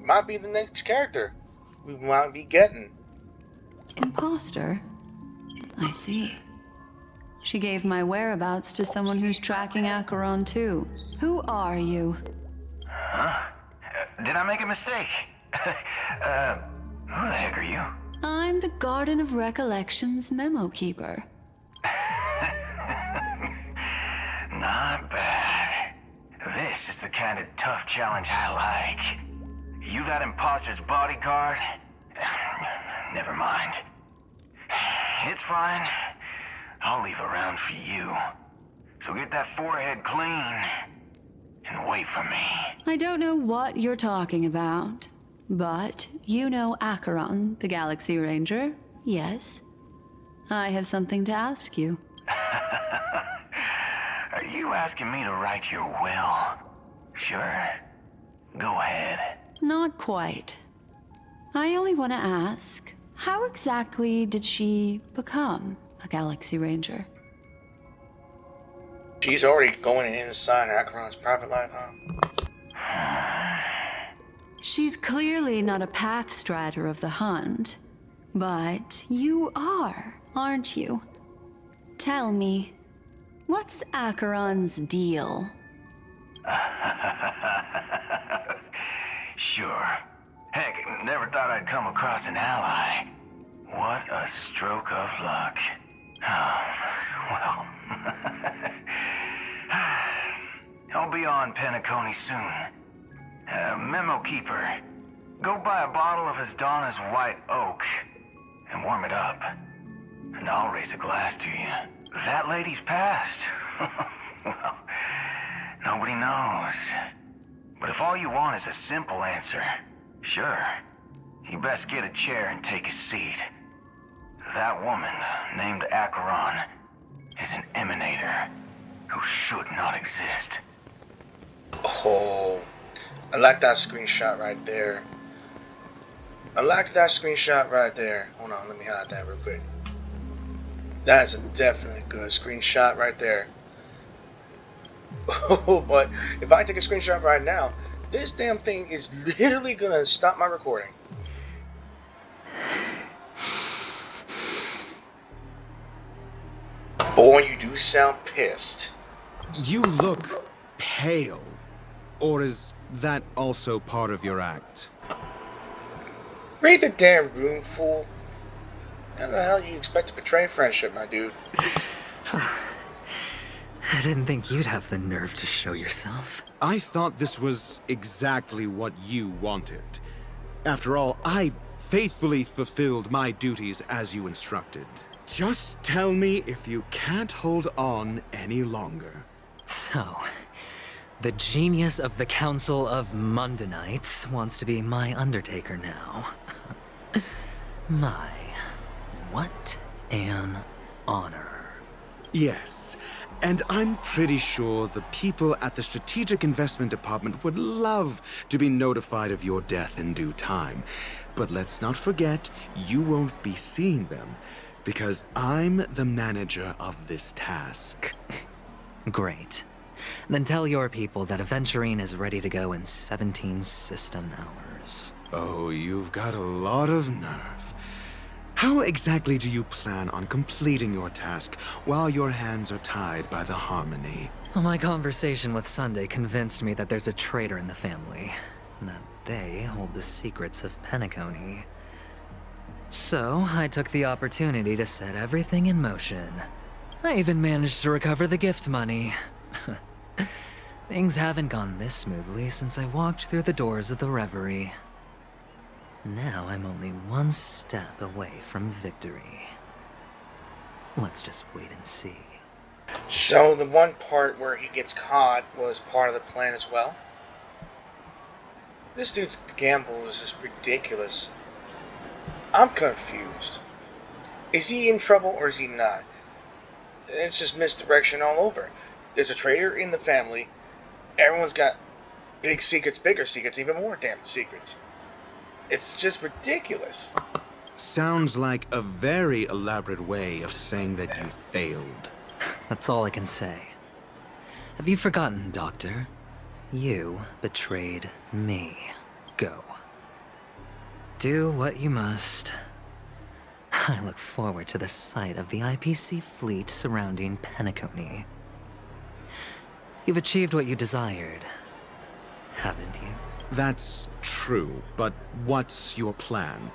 might be the next character we might be getting. Imposter? I see. She gave my whereabouts to someone who's tracking Acheron too. Who are you? Huh? Did I make a mistake? Who the heck are you? I'm the Garden of Recollection's memo keeper. Not bad. This is the kind of tough challenge I like. You that imposter's bodyguard? Never mind. It's fine. I'll leave a round for you. So get that forehead clean and wait for me. I don't know what you're talking about, but you know Acheron, the Galaxy Ranger, yes? I have something to ask you. Are you asking me to write your will? Sure. Go ahead. Not quite. I only want to ask, how exactly did she become a Galaxy Ranger? She's already going inside Acheron's private life, huh? She's clearly not a path strider of the hunt, but you are, aren't you? Tell me, what's Acheron's deal? Sure. Heck, never thought I'd come across an ally. What a stroke of luck. Oh, well. I'll be on Penacony soon. Memo keeper, go buy a bottle of his Donna's White Oak and warm it up. And I'll raise a glass to you. That lady's passed. Well, nobody knows. But if all you want is a simple answer, sure. You best get a chair and take a seat. That woman, named Acheron, is an emanator who should not exist. Oh, I like that screenshot right there. Hold on, let me hide that real quick. That is a definitely good screenshot right there. Oh, but if I take a screenshot right now, this damn thing is literally gonna stop my recording. Boy, you do sound pissed. You look pale. Or is that also part of your act? Read the damn room, fool. How the hell do you expect to betray friendship, my dude? I didn't think you'd have the nerve to show yourself. I thought this was exactly what you wanted. After all, I faithfully fulfilled my duties as you instructed. Just tell me if you can't hold on any longer. So, the genius of the Council of Mundanites wants to be my Undertaker now. My, what an honor. Yes, and I'm pretty sure the people at the Strategic Investment Department would love to be notified of your death in due time. But let's not forget, you won't be seeing them, because I'm the manager of this task. Great. Then tell your people that Adventurine is ready to go in 17 system hours. Oh, you've got a lot of nerve. How exactly do you plan on completing your task while your hands are tied by the Harmony? Well, my conversation with Sunday convinced me that there's a traitor in the family, and that they hold the secrets of Penacony. So, I took the opportunity to set everything in motion. I even managed to recover the gift money. Things haven't gone this smoothly since I walked through the doors of the Reverie. Now I'm only one step away from victory. Let's just wait and see. So the one part where he gets caught was part of the plan as well? This dude's gamble is just ridiculous. I'm confused. Is he in trouble or is he not? It's just misdirection all over. There's a traitor in the family. Everyone's got big secrets, bigger secrets, even more damn secrets. It's just ridiculous. Sounds like a very elaborate way of saying that you failed. That's all I can say. Have you forgotten, Doctor? You betrayed me. Go. Do what you must. I look forward to the sight of the IPC fleet surrounding Penacony. You've achieved what you desired, haven't you? That's true, but what's your plan?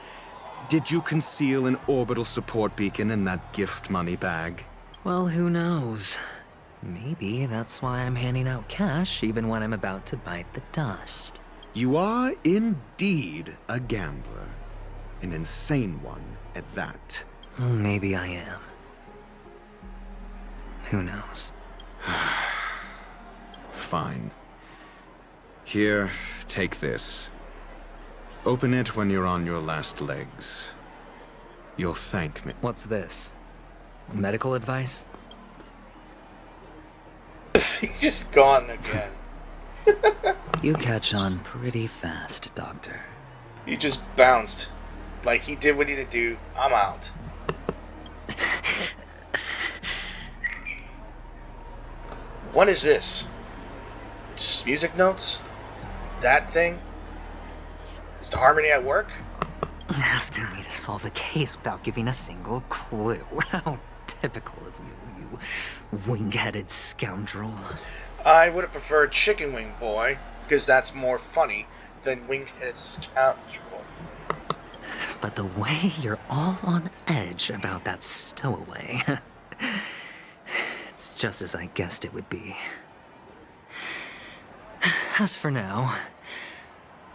Did you conceal an orbital support beacon in that gift money bag? Well, who knows? Maybe that's why I'm handing out cash even when I'm about to bite the dust. You are indeed a gambler. An insane one at that. Well, maybe I am. Who knows? Fine. Here, take this. Open it when you're on your last legs. You'll thank me. What's this? Medical advice? He's just gone again. You catch on pretty fast, Doctor. He just bounced. Like he did what he had to do. I'm out. What is this? Just music notes? That thing? Is the Harmony at work? Asking me to solve a case without giving a single clue. How typical of you, you wing-headed scoundrel. I would have preferred Chicken Wing Boy, because that's more funny than Wing-headed scoundrel. But the way you're all on edge about that stowaway, it's just as I guessed it would be. As for now,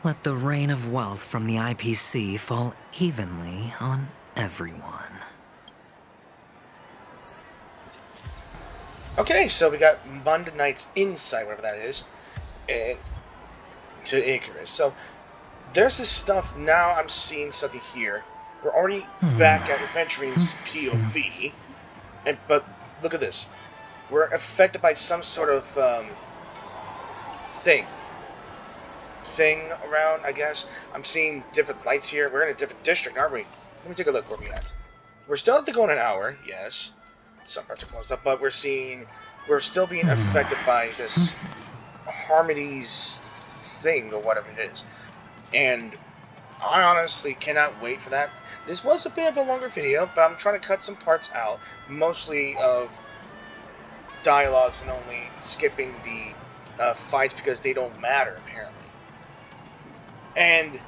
let the rain of wealth from the IPC fall evenly on everyone. Okay, so we got Monday Night's Insight, whatever that is, and to Icarus. So there's this stuff, now I'm seeing something here. We're already back at Adventurine's POV, but look at this. We're affected by some sort of thing around, I guess. I'm seeing different lights here. We're in a different district, aren't we? Let me take a look where we're at. We're still at the Golden Hour, yes. Some parts are closed up, but we're still being affected by this Harmony's thing, or whatever it is. And I honestly cannot wait for that. This was a bit of a longer video, but I'm trying to cut some parts out, mostly of dialogues and only skipping the fights because they don't matter, apparently. And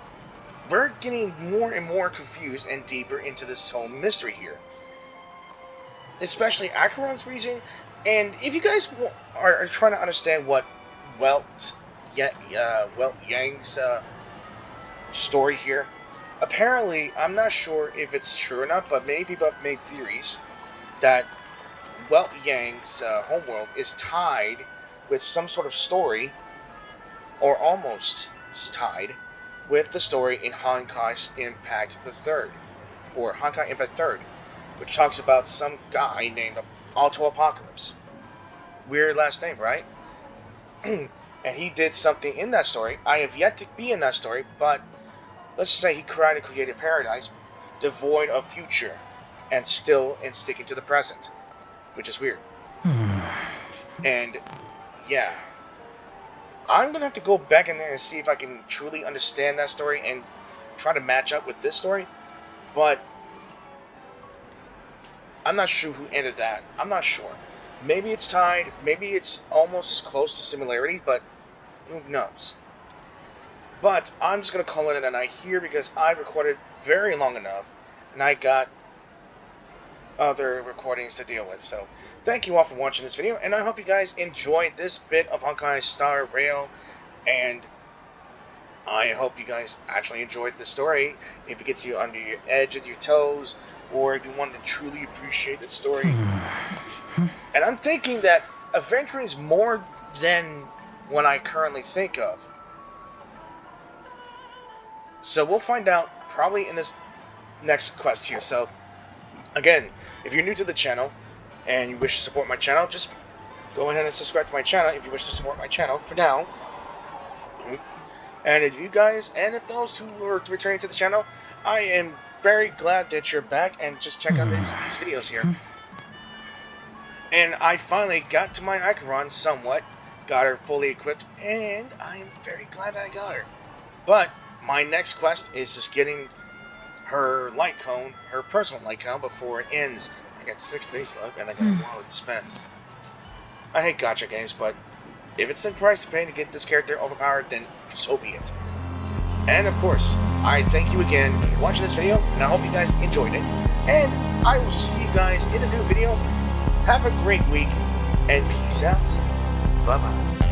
we're getting more and more confused and deeper into this whole mystery here. Especially Acheron's reason. And if you guys are trying to understand what Welt Yang's story here, apparently, I'm not sure if it's true or not, but many people have made theories that Welt Yang's homeworld is tied with some sort of story, or almost tied, with the story in Honkai's Impact the Third. or Honkai Impact 3rd, which talks about some guy named Auto Apocalypse. Weird last name, right? And he did something in that story. I have yet to be in that story, but let's just say he tried to create a paradise devoid of future and still in sticking to the present, which is weird. And yeah, I'm gonna have to go back in there and see if I can truly understand that story and try to match up with this story, but I'm not sure who ended that. I'm not sure. Maybe it's tied, maybe it's almost as close to similarities, but who knows. But I'm just gonna call it a night here because I recorded very long enough and I got other recordings to deal with. So thank you all for watching this video, and I hope you guys enjoyed this bit of Honkai Star Rail, and I hope you guys actually enjoyed the story. If it gets you under your edge of your toes, or if you want to truly appreciate the story. And I'm thinking that Adventurine is more than what I currently think of. So we'll find out probably in this next quest here. So again, if you're new to the channel and you wish to support my channel, just go ahead and subscribe to my channel if you wish to support my channel for now. And if you guys, and if those who are returning to the channel, I am very glad that you're back and just check out these videos here. And I finally got to my Acheron somewhat, got her fully equipped, and I am very glad that I got her. But my next quest is just getting her light cone, her personal light cone, before it ends. I got 6 days left, and I got a while to spend. I hate gacha games, but if it's the price to pay to get this character overpowered, then so be it. And of course, I thank you again for watching this video, and I hope you guys enjoyed it. And I will see you guys in a new video. Have a great week, and peace out. Bye-bye.